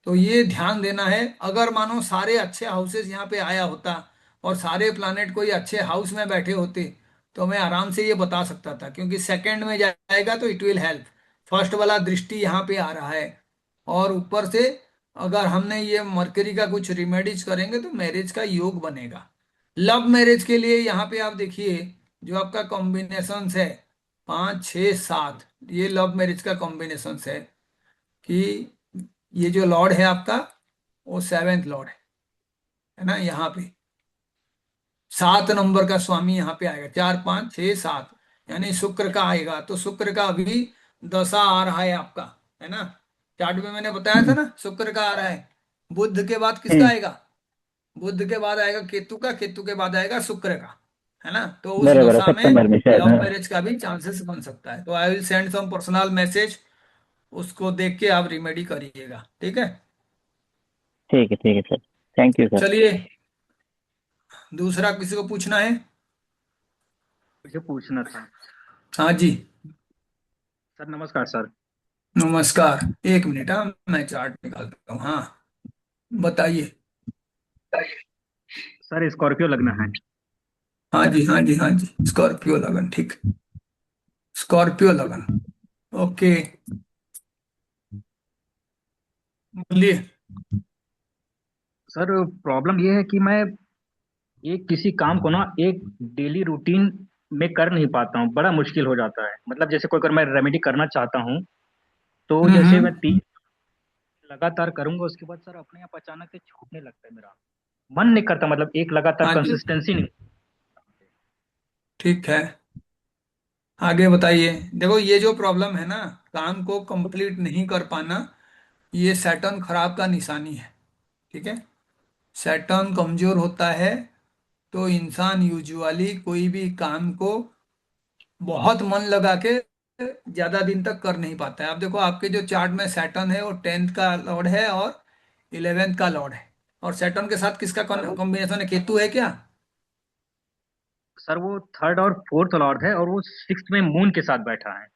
तो ये ध्यान देना है। अगर मानो सारे अच्छे हाउसेस यहाँ पे आया होता और सारे प्लानेट कोई अच्छे हाउस में बैठे होते, तो मैं आराम से ये बता सकता था, क्योंकि सेकंड में जाएगा तो इट विल हेल्प। फर्स्ट वाला दृष्टि यहाँ पे आ रहा है, और ऊपर से अगर हमने ये मरकरी का कुछ रिमेडीज करेंगे तो मैरिज का योग बनेगा। लव मैरिज के लिए यहाँ पे आप देखिए, जो आपका कॉम्बिनेशन है 5, 6, 7, ये लव मैरिज का कॉम्बिनेशन है कि ये जो लॉर्ड है आपका, वो 7th लॉर्ड है ना। यहाँ पे 7 नंबर का स्वामी यहाँ पे आएगा, 4, 5, 6, 7, यानी शुक्र का आएगा। तो शुक्र का अभी दशा आ रहा है आपका, है ना। चार्ट में मैंने बताया था ना, शुक्र का आ रहा है। बुध के बाद किसका हम्म, आएगा? बुध के बाद आएगा केतु का, केतु के बाद आएगा शुक्र का, है ना। तो उस बराबर है, दशा में सितंबर में शायद। लव हाँ। मैरिज का भी चांसेस बन सकता है। तो I will send some personal message, उसको देख के आप रिमेडी करिएगा, ठीक है। ठीक है सर। Thank you sir. चलिए, दूसरा किसी को पूछना है? मुझे पूछना था। हाँ जी, सर नमस्कार सर। नमस्कार। 1 मिनट, हाँ मैं चार्ट निकालता हूँ। हाँ, बताइए। सर स्कॉर्पियो लगना है। हाँ जी, हाँ जी, हाँ जी, स्कॉर्पियो लगन, ठीक। स्कॉर्पियो लगन, ओके, बोलिए। सर प्रॉब्लम ये है कि मैं एक किसी काम को ना एक डेली रूटीन में कर नहीं पाता हूँ, बड़ा मुश्किल हो जाता है। मतलब जैसे कोई अगर मैं रेमेडी करना चाहता हूँ तो जैसे मैं हम्म। 3 लगातार करूंगा, उसके बाद सर अपने आप अचानक से छूटने लगता है। मेरा मन नहीं करता, मतलब एक लगातार हाँ जी, कंसिस्टेंसी नहीं। ठीक है, आगे बताइए। देखो, ये जो प्रॉब्लम है ना, काम को कंप्लीट नहीं कर पाना, ये सैटर्न खराब का निशानी है, ठीक है। सैटर्न कमजोर होता है तो इंसान यूजुअली कोई भी काम को बहुत मन लगा के ज्यादा दिन तक कर नहीं पाता है। आप देखो, आपके जो चार्ट में सैटर्न है वो 10th का लॉर्ड है और 11th का लॉर्ड है। और सैटर्न के साथ किसका कॉम्बिनेशन है? केतु है क्या? सर वो थर्ड और फोर्थ लॉर्ड है, और वो सिक्स्थ में मून के साथ बैठा है।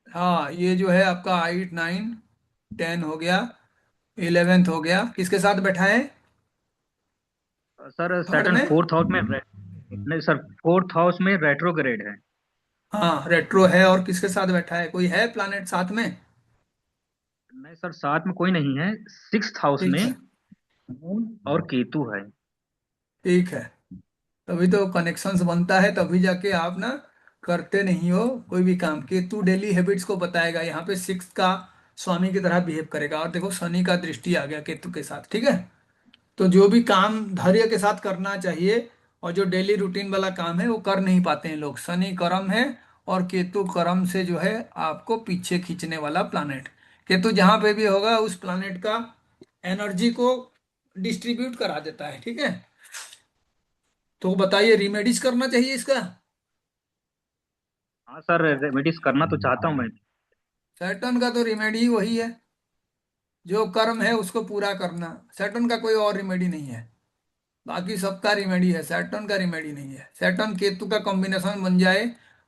हाँ, ये जो है आपका 8, 9, 10 हो गया, 11th हो गया, किसके साथ बैठा है? सर थर्ड सैटर्न में। फोर्थ हाउस में नहीं सर, फोर्थ हाउस में रेट्रोग्रेड है। हाँ, रेट्रो है। और किसके साथ बैठा है? कोई है प्लैनेट साथ में? नहीं सर, साथ में कोई नहीं है। सिक्स्थ हाउस ठीक में है, मून और केतु है। ठीक है। तभी तो कनेक्शंस बनता है, तभी जाके आप ना करते नहीं हो कोई भी काम। केतु डेली हैबिट्स को बताएगा, यहाँ पे 6 का स्वामी की तरह बिहेव करेगा। और देखो, शनि का दृष्टि आ गया केतु के साथ, ठीक है। तो जो भी काम धैर्य के साथ करना चाहिए, और जो डेली रूटीन वाला काम है वो कर नहीं पाते हैं लोग। शनि कर्म है और केतु कर्म से जो है आपको पीछे खींचने वाला प्लानेट। केतु जहां पे भी होगा उस प्लानेट का एनर्जी को डिस्ट्रीब्यूट करा देता है, ठीक है। तो बताइए, रिमेडीज करना चाहिए इसका। हाँ सर, रेमेडीज करना तो चाहता हूँ मैं। सैटर्न का तो रिमेडी वही है, जो कर्म है उसको पूरा करना। सैटर्न का कोई और रिमेडी नहीं है। बाकी सबका रिमेडी है, सैटर्न का रिमेडी नहीं है। सैटर्न केतु का कॉम्बिनेशन बन जाए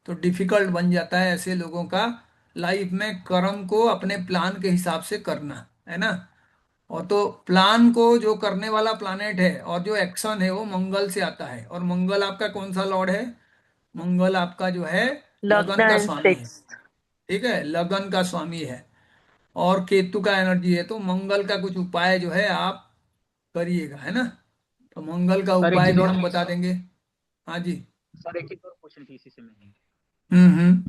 तो डिफिकल्ट बन जाता है ऐसे लोगों का लाइफ में कर्म को अपने प्लान के हिसाब से करना, है ना। और तो प्लान को जो करने वाला प्लानेट है और जो एक्शन है वो मंगल से आता है। और मंगल आपका कौन सा लॉर्ड है? मंगल आपका जो है Lagna लगन का and स्वामी है, sixth. ठीक है, लगन का स्वामी है। और केतु का एनर्जी है, तो मंगल का कुछ उपाय जो है आप करिएगा, है ना। तो मंगल का सर एक उपाय चीज भी और, हम बता देंगे। हाँ जी। सर एक चीज और क्वेश्चन थी इसी से में। हम्म।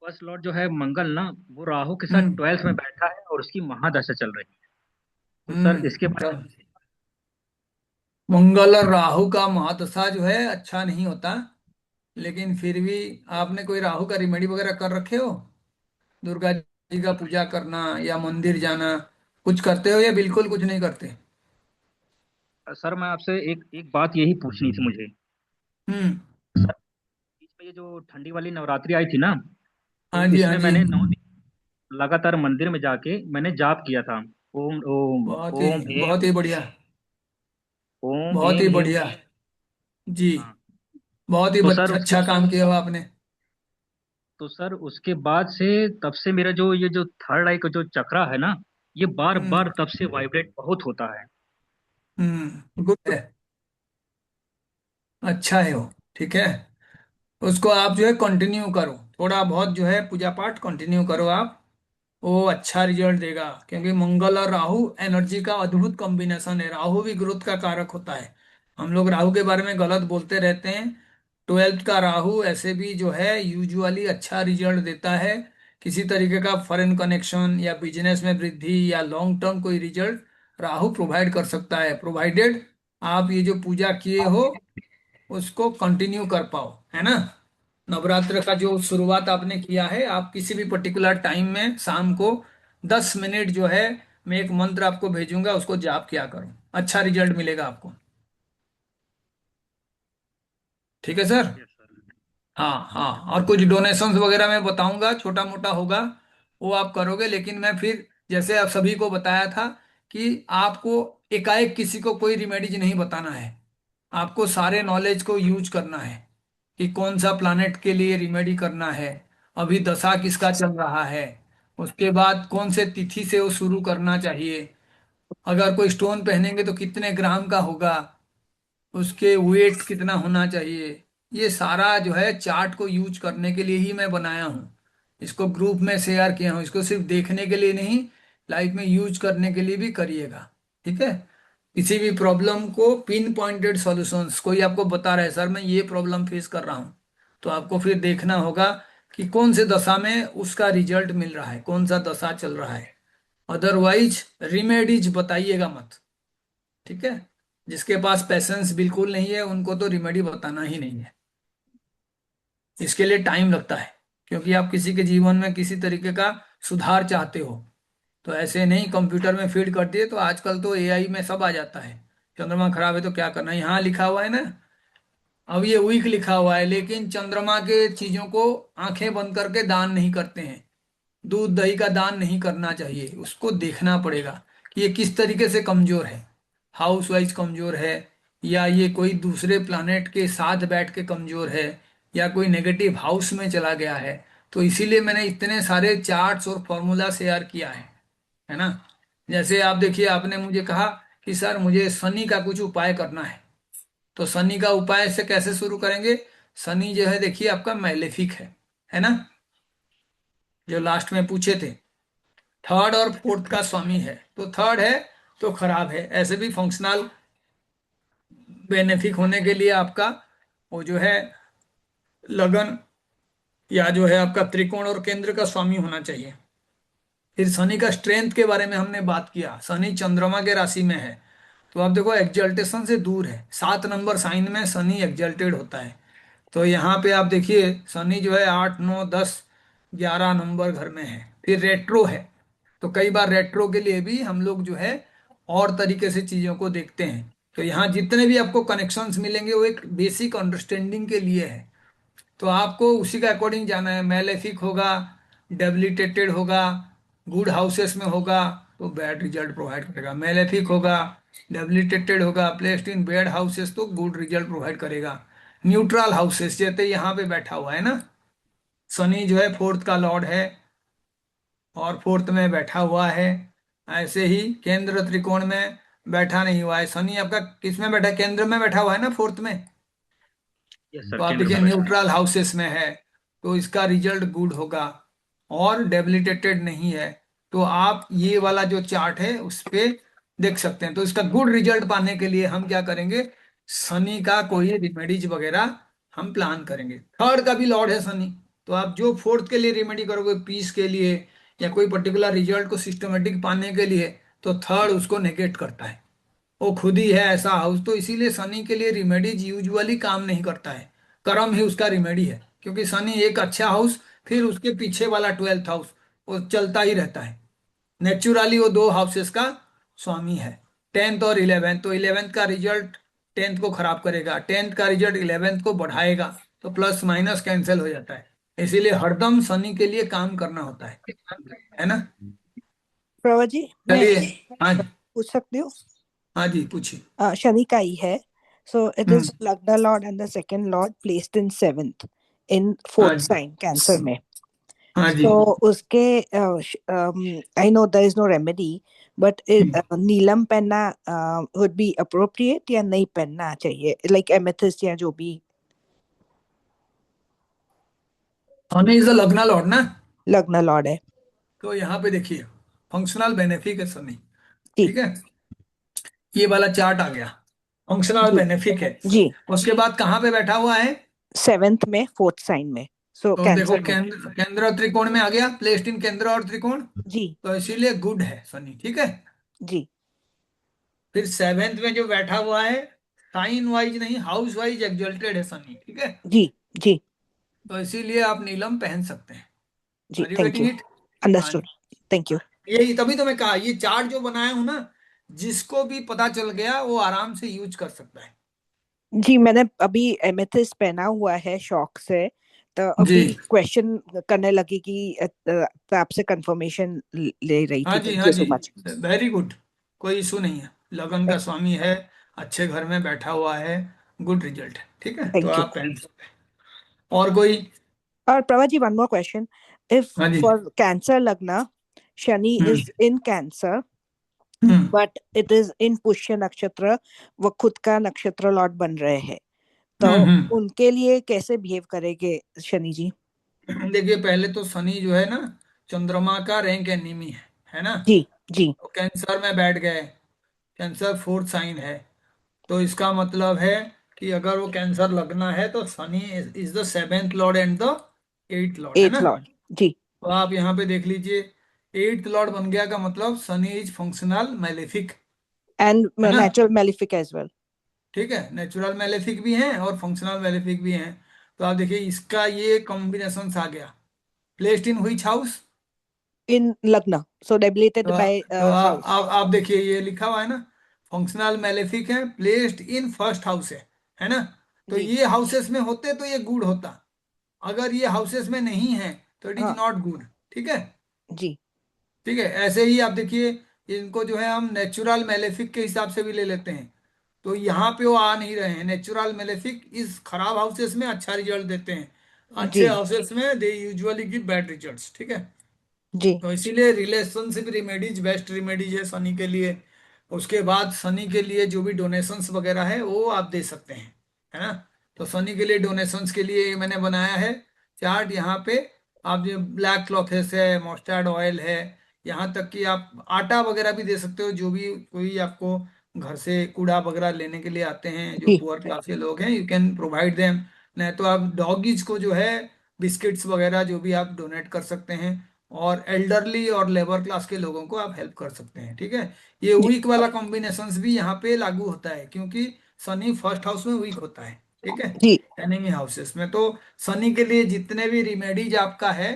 फर्स्ट लॉर्ड जो है मंगल ना, वो राहु के साथ हम्म। 12th में बैठा है और उसकी महादशा चल रही है। तो सर इसके हम्म। बारे तो में। मंगल और राहु का महादशा जो है अच्छा नहीं होता, लेकिन फिर भी आपने कोई राहु का रिमेडी वगैरह कर रखे हो? दुर्गा जी का पूजा करना या मंदिर जाना, कुछ करते हो या बिल्कुल कुछ नहीं करते? सर मैं आपसे एक एक बात यही पूछनी थी मुझे। हम्म। सर बीच में ये जो ठंडी वाली नवरात्रि आई थी ना, हाँ तो जी, हाँ इसमें जी। मैंने 9 दिन लगातार मंदिर में जाके मैंने जाप किया था। ओम ओम बहुत ही, ओम ह्रीम, बहुत ही बढ़िया। ओम बहुत ही एम ह्रीम बढ़िया। क्लीम। जी। हाँ। बहुत ही तो सर उसके अच्छा काम किया हुआ आपने। तो सर उसके बाद से, तब से मेरा जो ये जो थर्ड आई का जो चक्रा है ना, ये बार हम्म। बार तब से वाइब्रेट बहुत होता है। गुड है। अच्छा है वो, ठीक है। उसको आप जो है कंटिन्यू करो, थोड़ा बहुत जो है पूजा पाठ कंटिन्यू करो आप। वो अच्छा रिजल्ट देगा, क्योंकि मंगल और राहु एनर्जी का अद्भुत कॉम्बिनेशन है। राहु भी ग्रोथ का कारक होता है। हम लोग राहु के बारे में गलत बोलते रहते हैं। 12th का राहु ऐसे भी जो है यूजुअली अच्छा रिजल्ट देता है। किसी तरीके का फॉरेन कनेक्शन या बिजनेस में वृद्धि या लॉन्ग टर्म कोई रिजल्ट राहु प्रोवाइड कर सकता है, प्रोवाइडेड आप ये जो पूजा किए हो उसको कंटिन्यू कर पाओ, है ना। नवरात्र का जो शुरुआत आपने किया है, आप किसी भी पर्टिकुलर टाइम में शाम को 10 मिनट जो है, मैं एक मंत्र आपको भेजूंगा, उसको जाप किया करो, अच्छा रिजल्ट मिलेगा आपको। ठीक है सर। Yes sir. हाँ हाँ। यस और सर। कुछ डोनेशंस वगैरह मैं बताऊंगा, छोटा मोटा होगा, वो आप करोगे। लेकिन मैं फिर जैसे आप सभी को बताया था कि आपको एकाएक किसी को कोई रिमेडीज नहीं बताना है। आपको सारे नॉलेज को यूज करना है कि कौन सा प्लानेट के लिए रिमेडी करना है, अभी दशा किसका चल रहा है, उसके बाद कौन से तिथि से वो शुरू करना चाहिए, अगर कोई स्टोन पहनेंगे तो कितने ग्राम का होगा, उसके वेट कितना होना चाहिए। ये सारा जो है चार्ट को यूज करने के लिए ही मैं बनाया हूँ। इसको ग्रुप में शेयर किया हूँ, इसको सिर्फ देखने के लिए नहीं, लाइफ में यूज करने के लिए भी करिएगा, ठीक है। किसी भी प्रॉब्लम को पिन पॉइंटेड सॉल्यूशंस, कोई आपको बता रहा है सर मैं ये प्रॉब्लम फेस कर रहा हूँ, तो आपको फिर देखना होगा कि कौन से दशा में उसका रिजल्ट मिल रहा है, कौन सा दशा चल रहा है। अदरवाइज रिमेडीज बताइएगा मत, ठीक है। जिसके पास पैसेंस बिल्कुल नहीं है उनको तो रिमेडी बताना ही नहीं है। इसके लिए टाइम लगता है, क्योंकि आप किसी के जीवन में किसी तरीके का सुधार चाहते हो। तो ऐसे नहीं कंप्यूटर में फीड कर दिए, तो आजकल तो एआई में सब आ जाता है। चंद्रमा खराब है तो क्या करना है, यहाँ लिखा हुआ है ना। अब ये वीक लिखा हुआ है, लेकिन चंद्रमा के चीजों को आंखें बंद करके दान नहीं करते हैं। दूध दही का दान नहीं करना चाहिए, उसको देखना पड़ेगा कि ये किस तरीके से कमजोर है, हाउस वाइज कमजोर है, या ये कोई दूसरे प्लानेट के साथ बैठ के कमजोर है, या कोई नेगेटिव हाउस में चला गया है। तो इसीलिए मैंने इतने सारे चार्ट्स और फॉर्मूला शेयर किया है ना। जैसे आप देखिए, आपने मुझे कहा कि सर मुझे शनि का कुछ उपाय करना है, तो शनि का उपाय से कैसे शुरू करेंगे? शनि जो है देखिए आपका मैलेफिक है ना, जो लास्ट में पूछे थे। थर्ड और फोर्थ का स्वामी है, तो थर्ड है तो खराब है। ऐसे भी फंक्शनल बेनिफिक होने के लिए आपका वो जो है लगन, या जो है आपका त्रिकोण और केंद्र का स्वामी होना चाहिए। फिर शनि का स्ट्रेंथ के बारे में हमने बात किया, शनि चंद्रमा के राशि में है, तो आप देखो एक्जल्टेशन से दूर है, 7 नंबर साइन में शनि एक्जल्टेड होता है। तो यहाँ पे आप देखिए शनि जो है 8 9 10 11 नंबर घर में है, फिर रेट्रो है। तो कई बार रेट्रो के लिए भी हम लोग जो है और तरीके से चीजों को देखते हैं। तो यहाँ जितने भी आपको कनेक्शंस मिलेंगे वो एक बेसिक अंडरस्टैंडिंग के लिए है। तो आपको उसी का अकॉर्डिंग जाना है। मेलेफिक होगा, डेबिलिटेटेड होगा, गुड हाउसेस में होगा तो बैड रिजल्ट प्रोवाइड करेगा। मेलेफिक होगा, डेबिलिटेटेड होगा, प्लेस्ड इन बैड हाउसेस तो गुड रिजल्ट प्रोवाइड करेगा। न्यूट्रल हाउसेस जैसे यहाँ पे बैठा हुआ है ना, शनि जो है फोर्थ का लॉर्ड है और फोर्थ में बैठा हुआ है। ऐसे ही केंद्र त्रिकोण में बैठा नहीं हुआ है शनि, आपका किस में बैठा है? केंद्र में बैठा हुआ है ना, फोर्थ में। यस तो सर, आप केंद्र देखिए में बैठा है। न्यूट्रल हाउसेस में है तो इसका रिजल्ट गुड होगा। और डेबिलिटेटेड नहीं है तो आप ये वाला जो चार्ट है उस पे देख सकते हैं। तो इसका गुड रिजल्ट पाने के लिए हम क्या करेंगे, शनि का कोई रिमेडीज वगैरह हम प्लान करेंगे। थर्ड का भी लॉर्ड है शनि, तो आप जो फोर्थ के लिए रिमेडी करोगे पीस के लिए या कोई पर्टिकुलर रिजल्ट को सिस्टमेटिक पाने के लिए, तो थर्ड उसको नेगेट करता है। वो खुद ही है ऐसा हाउस, तो इसीलिए शनि के लिए रिमेडीज यूजुअली काम नहीं करता है। कर्म ही उसका रिमेडी है, क्योंकि शनि एक अच्छा हाउस फिर उसके पीछे वाला 12th हाउस वो चलता ही रहता है। नेचुरली वो दो हाउसेस का स्वामी है, 10th और 11th। तो 11th का रिजल्ट 10th को खराब करेगा, 10th का रिजल्ट 11th को बढ़ाएगा, तो प्लस माइनस कैंसिल हो जाता है। इसीलिए हरदम शनि के लिए काम करना होता है ना। प्रभा जी, मैं चलिए। हाँ पूछ सकती हूँ? हाँ जी पूछिए। शनि का ही है। So it hmm. इज लग्न Lord and the second Lord placed in seventh इन हाँ फोर्थ जी। साइन कैंसर में। हाँ जी। सो उसके I know there is no remedy, but नीलम पहनना वुड बी अप्रोप्रिएट या नहीं पहनना चाहिए, लाइक एमेथिस्ट या जो भी? शनि इज द लग्न लॉर्ड ना। लग्न लॉर्ड है। तो यहाँ पे देखिए फंक्शनल बेनिफिक है शनि। जी ठीक है, ये वाला चार्ट आ गया, फंक्शनल जी बेनिफिक है। जी। उसके बाद कहाँ पे बैठा हुआ है? सेवेंथ में, फोर्थ साइन में, सो तो देखो कैंसर में। केंद्र केंद्र और त्रिकोण में आ गया, प्लेस्ड इन केंद्र और त्रिकोण। जी तो इसीलिए गुड है शनि। ठीक है, जी फिर सेवेंथ में जो बैठा हुआ है, साइन वाइज नहीं हाउस वाइज एक्सल्टेड है शनि। ठीक है, जी जी तो इसीलिए आप नीलम पहन सकते हैं। जी। Are you thank getting you. It? हाँ अंडरस्टूड। जी। Thank you. यही तभी तो मैं कहा ये चार्ट जो बनाया हूं ना, जिसको भी पता चल गया वो आराम से यूज कर सकता है। जी, मैंने अभी एमेथिस्ट पहना हुआ है शौक से, तो जी। अभी क्वेश्चन करने लगी कि आपसे कंफर्मेशन ले रही हाँ थी। जी थैंक हाँ यू जी, सो मच। Very good. कोई इशू नहीं है, लगन का स्वामी है, अच्छे घर में बैठा हुआ है, गुड रिजल्ट है। ठीक है, तो थैंक यू। आप पहन सकते हैं। और कोई? और Prabha ji, one more question. If हाँ जी। फॉर कैंसर लगना, Shani hmm. Is in Cancer hmm. But it is in Pushya नक्षत्र, वो खुद का नक्षत्र लॉर्ड बन रहे हैं, तो उनके लिए कैसे बिहेव करेंगे शनि जी? देखिए पहले तो शनि जो है ना, चंद्रमा का रैंक एनिमी है ना। जी जी तो कैंसर में बैठ गए, कैंसर फोर्थ साइन है, तो इसका मतलब है कि अगर वो कैंसर लगना है तो Shani is the 7th Lord and the 8th Lord, है एथ ना। लॉर्ड। जी। तो आप यहाँ पे देख लीजिए 8th लॉर्ड बन गया का मतलब Shani is functional malefic, and है ना। Natural malefic as well. ठीक है, नेचुरल मैलेफिक भी हैं और फंक्शनल मैलेफिक भी हैं। तो आप देखिए इसका ये कॉम्बिनेशन आ गया, प्लेस्ड इन व्हिच हाउस। इन लग्न, सो डेबिलेटेड तो, बाय तो हाउस। आप देखिए ये लिखा हुआ है ना, फंक्शनल मैलेफिक है, प्लेस्ड इन फर्स्ट हाउस है ना। तो जी ये हाउसेस में होते तो ये गुड होता, अगर ये हाउसेस में नहीं है तो इट इज हाँ नॉट गुड। ठीक है। जी ठीक है, ऐसे ही आप देखिए इनको जो है हम नेचुरल मैलेफिक के हिसाब से भी ले लेते हैं। तो यहाँ पे वो आ नहीं रहे हैं, नेचुरल मैलेफिक इस खराब हाउसेस में अच्छा रिजल्ट देते हैं, जी अच्छे हाउसेस में they usually give bad results. ठीक है, जी तो इसीलिए रिलेशनशिप रिमेडीज बेस्ट रिमेडीज है शनि के लिए। उसके बाद शनि के लिए जो भी डोनेशंस वगैरह है वो आप दे सकते हैं, है ना। तो शनि के लिए डोनेशंस के लिए मैंने बनाया है चार्ट यहाँ पे। आप जो ब्लैक क्लॉथेस है, मस्टर्ड ऑयल है, यहाँ तक कि आप आटा वगैरह भी दे सकते हो। जो भी कोई आपको घर से कूड़ा वगैरह लेने के लिए आते हैं जो जी पुअर क्लास के लोग हैं, यू कैन प्रोवाइड देम। नहीं तो आप डॉगीज को जो है बिस्किट्स वगैरह जो भी आप डोनेट कर सकते हैं। और एल्डरली और लेबर क्लास के लोगों को आप हेल्प कर सकते हैं। ठीक है, ये जी वीक वाला कॉम्बिनेशंस भी यहाँ पे लागू होता है, क्योंकि शनि फर्स्ट हाउस में वीक होता है। ठीक है, जी एनिमी हाउसेस में। तो शनि के लिए जितने भी रिमेडीज आपका है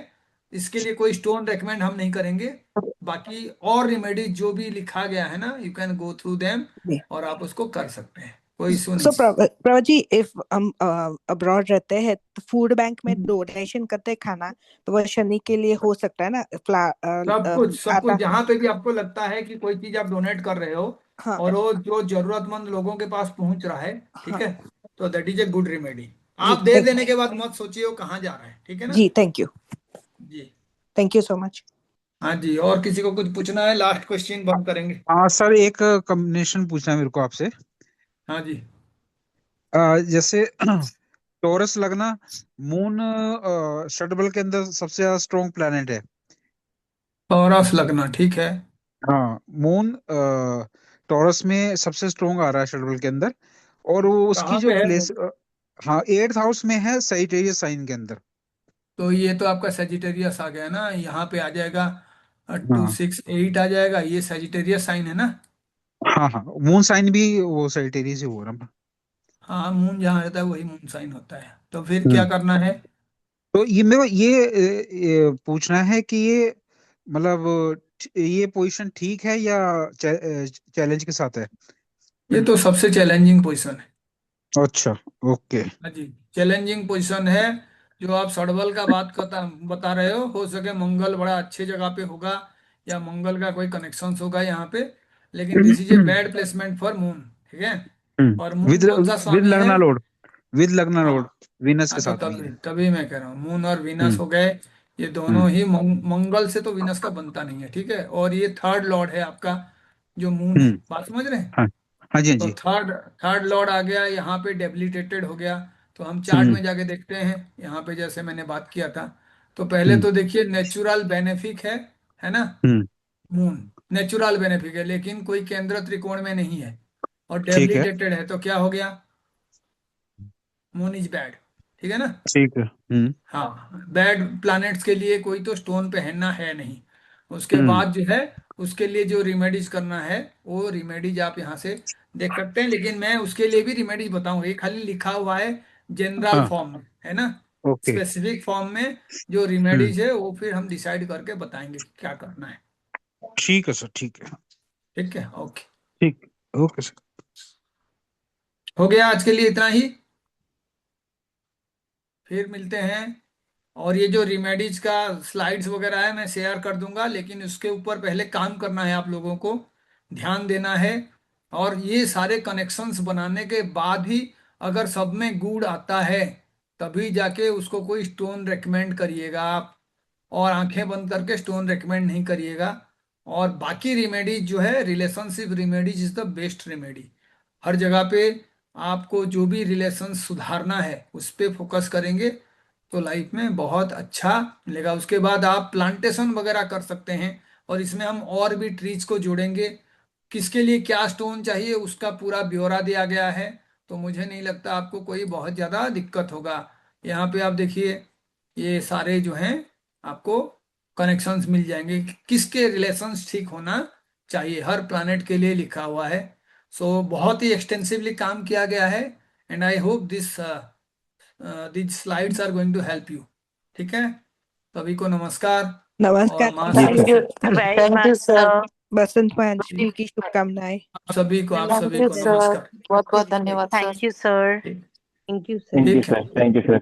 इसके लिए कोई स्टोन रेकमेंड हम नहीं करेंगे। बाकी और रेमेडीज जो भी लिखा गया है ना, you can go through them जी। और आप उसको कर सकते हैं, कोई इशू सो नहीं। प्रभा जी, इफ हम अब्रॉड रहते हैं तो फूड बैंक में डोनेशन करते हैं खाना, तो वह शनि के लिए हो सकता है ना? सब कुछ आटा। जहां पे भी आपको लगता है कि कोई चीज आप डोनेट कर रहे हो हाँ और वो जो जरूरतमंद लोगों के पास पहुंच रहा है, ठीक हाँ है, तो that is a good remedy. जी। आप दे देने के बाद मत सोचिए वो कहाँ जा रहा है, ठीक है ना। जी, थैंक यू जी सो मच। हाँ जी, और किसी को कुछ पूछना है? लास्ट क्वेश्चन बंद करेंगे। हाँ सर, एक कॉम्बिनेशन पूछना है मेरे को आपसे। हाँ जी, जैसे टॉरस लगना मून शटबल के अंदर सबसे ज्यादा स्ट्रॉन्ग प्लैनेट है। टॉरस लगना, ठीक है। हाँ, मून टॉरस में सबसे स्ट्रॉन्ग आ रहा है शटबल के अंदर, और वो उसकी कहाँ जो पे है? प्लेस, हाँ 8th हाउस में है, सजिटेरियस साइन के अंदर। तो ये तो आपका सेजिटेरियस आ गया ना, यहाँ पे आ जाएगा 2 6 8 आ जाएगा, ये सेजिटेरियस साइन है ना। हाँ हाँ, मून साइन भी वो सजिटेरियस ही हो रहा है। हाँ, मून जहाँ रहता है वही मून साइन होता है, तो फिर क्या हम्म। करना है? तो ये मेरे को ये पूछना है कि ये मतलब ये पोजीशन ठीक है या चैलेंज के साथ है? ये तो सबसे चैलेंजिंग पोजीशन है। अच्छा, ओके। हाँ जी, चैलेंजिंग पोजीशन है। जो आप सड़बल का बात बता रहे हो सके मंगल बड़ा अच्छे जगह पे होगा या मंगल का कोई कनेक्शन होगा यहाँ पे, लेकिन this is a bad placement for moon, ठीक है। और मून विद कौन सा विद स्वामी है? लगना लोड, विद लगना लोड हाँ विनस के हाँ, तो साथ भी है। तभी तभी मैं कह रहा हूँ मून और वीनस हम्म हो गए। ये हम्म दोनों ही मंगल से तो वीनस का बनता नहीं है, ठीक है। और ये थर्ड लॉर्ड है आपका, जो मून है, हम्म। बात समझ रहे हैं। हाँ हाँ जी, हाँ तो जी। थर्ड थर्ड लॉर्ड आ गया यहाँ पे, डेबिलिटेटेड हो गया। तो हम चार्ट हम्म में जाके देखते हैं यहाँ पे, जैसे मैंने बात किया था। तो पहले हम्म तो देखिए नेचुरल बेनिफिक है ना। हम्म। मून नेचुरल बेनिफिक है, लेकिन कोई केंद्र त्रिकोण में नहीं है और ठीक है, डेबिलिटेटेड है, तो क्या हो गया? मून इज बैड, ठीक है ना। ठीक है। हाँ, बैड प्लैनेट्स के लिए कोई तो स्टोन पहनना है नहीं। उसके हम्म। बाद जो है, उसके लिए जो रिमेडीज करना है, वो रिमेडीज आप यहाँ से देख सकते हैं, लेकिन मैं उसके लिए भी रिमेडीज बताऊंगा। ये खाली लिखा हुआ है जनरल हाँ, फॉर्म में, है ना। ओके। स्पेसिफिक फॉर्म में जो हम्म, रिमेडीज है वो फिर हम डिसाइड करके बताएंगे कि क्या करना है। ठीक है सर, ठीक है। ठीक है, ओके। ठीक, ओके सर। हो गया आज के लिए इतना ही, फिर मिलते हैं। और ये जो रिमेडीज का स्लाइड्स वगैरह है मैं शेयर कर दूंगा, लेकिन उसके ऊपर पहले काम करना है आप लोगों को, ध्यान देना है। और ये सारे कनेक्शंस बनाने के बाद ही अगर सब में गुड़ आता है, तभी जाके उसको कोई स्टोन रेकमेंड करिएगा आप। और आंखें बंद करके स्टोन रेकमेंड नहीं करिएगा। और बाकी रिमेडीज जो है, relationship remedies is the best remedy. हर जगह पे आपको जो भी रिलेशन सुधारना है उस पे फोकस करेंगे तो लाइफ में बहुत अच्छा मिलेगा। उसके बाद आप प्लांटेशन वगैरह कर सकते हैं, और इसमें हम और भी ट्रीज को जोड़ेंगे। किसके लिए क्या स्टोन चाहिए उसका पूरा ब्यौरा दिया गया है, तो मुझे नहीं लगता आपको कोई बहुत ज़्यादा दिक्कत होगा। यहाँ पे आप देखिए, ये सारे जो हैं आपको कनेक्शंस मिल जाएंगे, किसके रिलेशंस ठीक होना चाहिए, हर प्लानेट के लिए लिखा हुआ है। सो बहुत ही एक्सटेंसिवली काम किया गया है, and I hope these slides are going to help you। ठीक है, सभी को नमस्कार। और नमस्कार माँ जी thank sir. You, Saraswati thank you sir, Basant Panchami की शुभकामनाएं। आप थैंक सभी यू को सर, नमस्कार। बहुत बहुत धन्यवाद सर। Thank you, sir. ठीक thank you sir. Thank you ठीक है। Sir, thank you sir.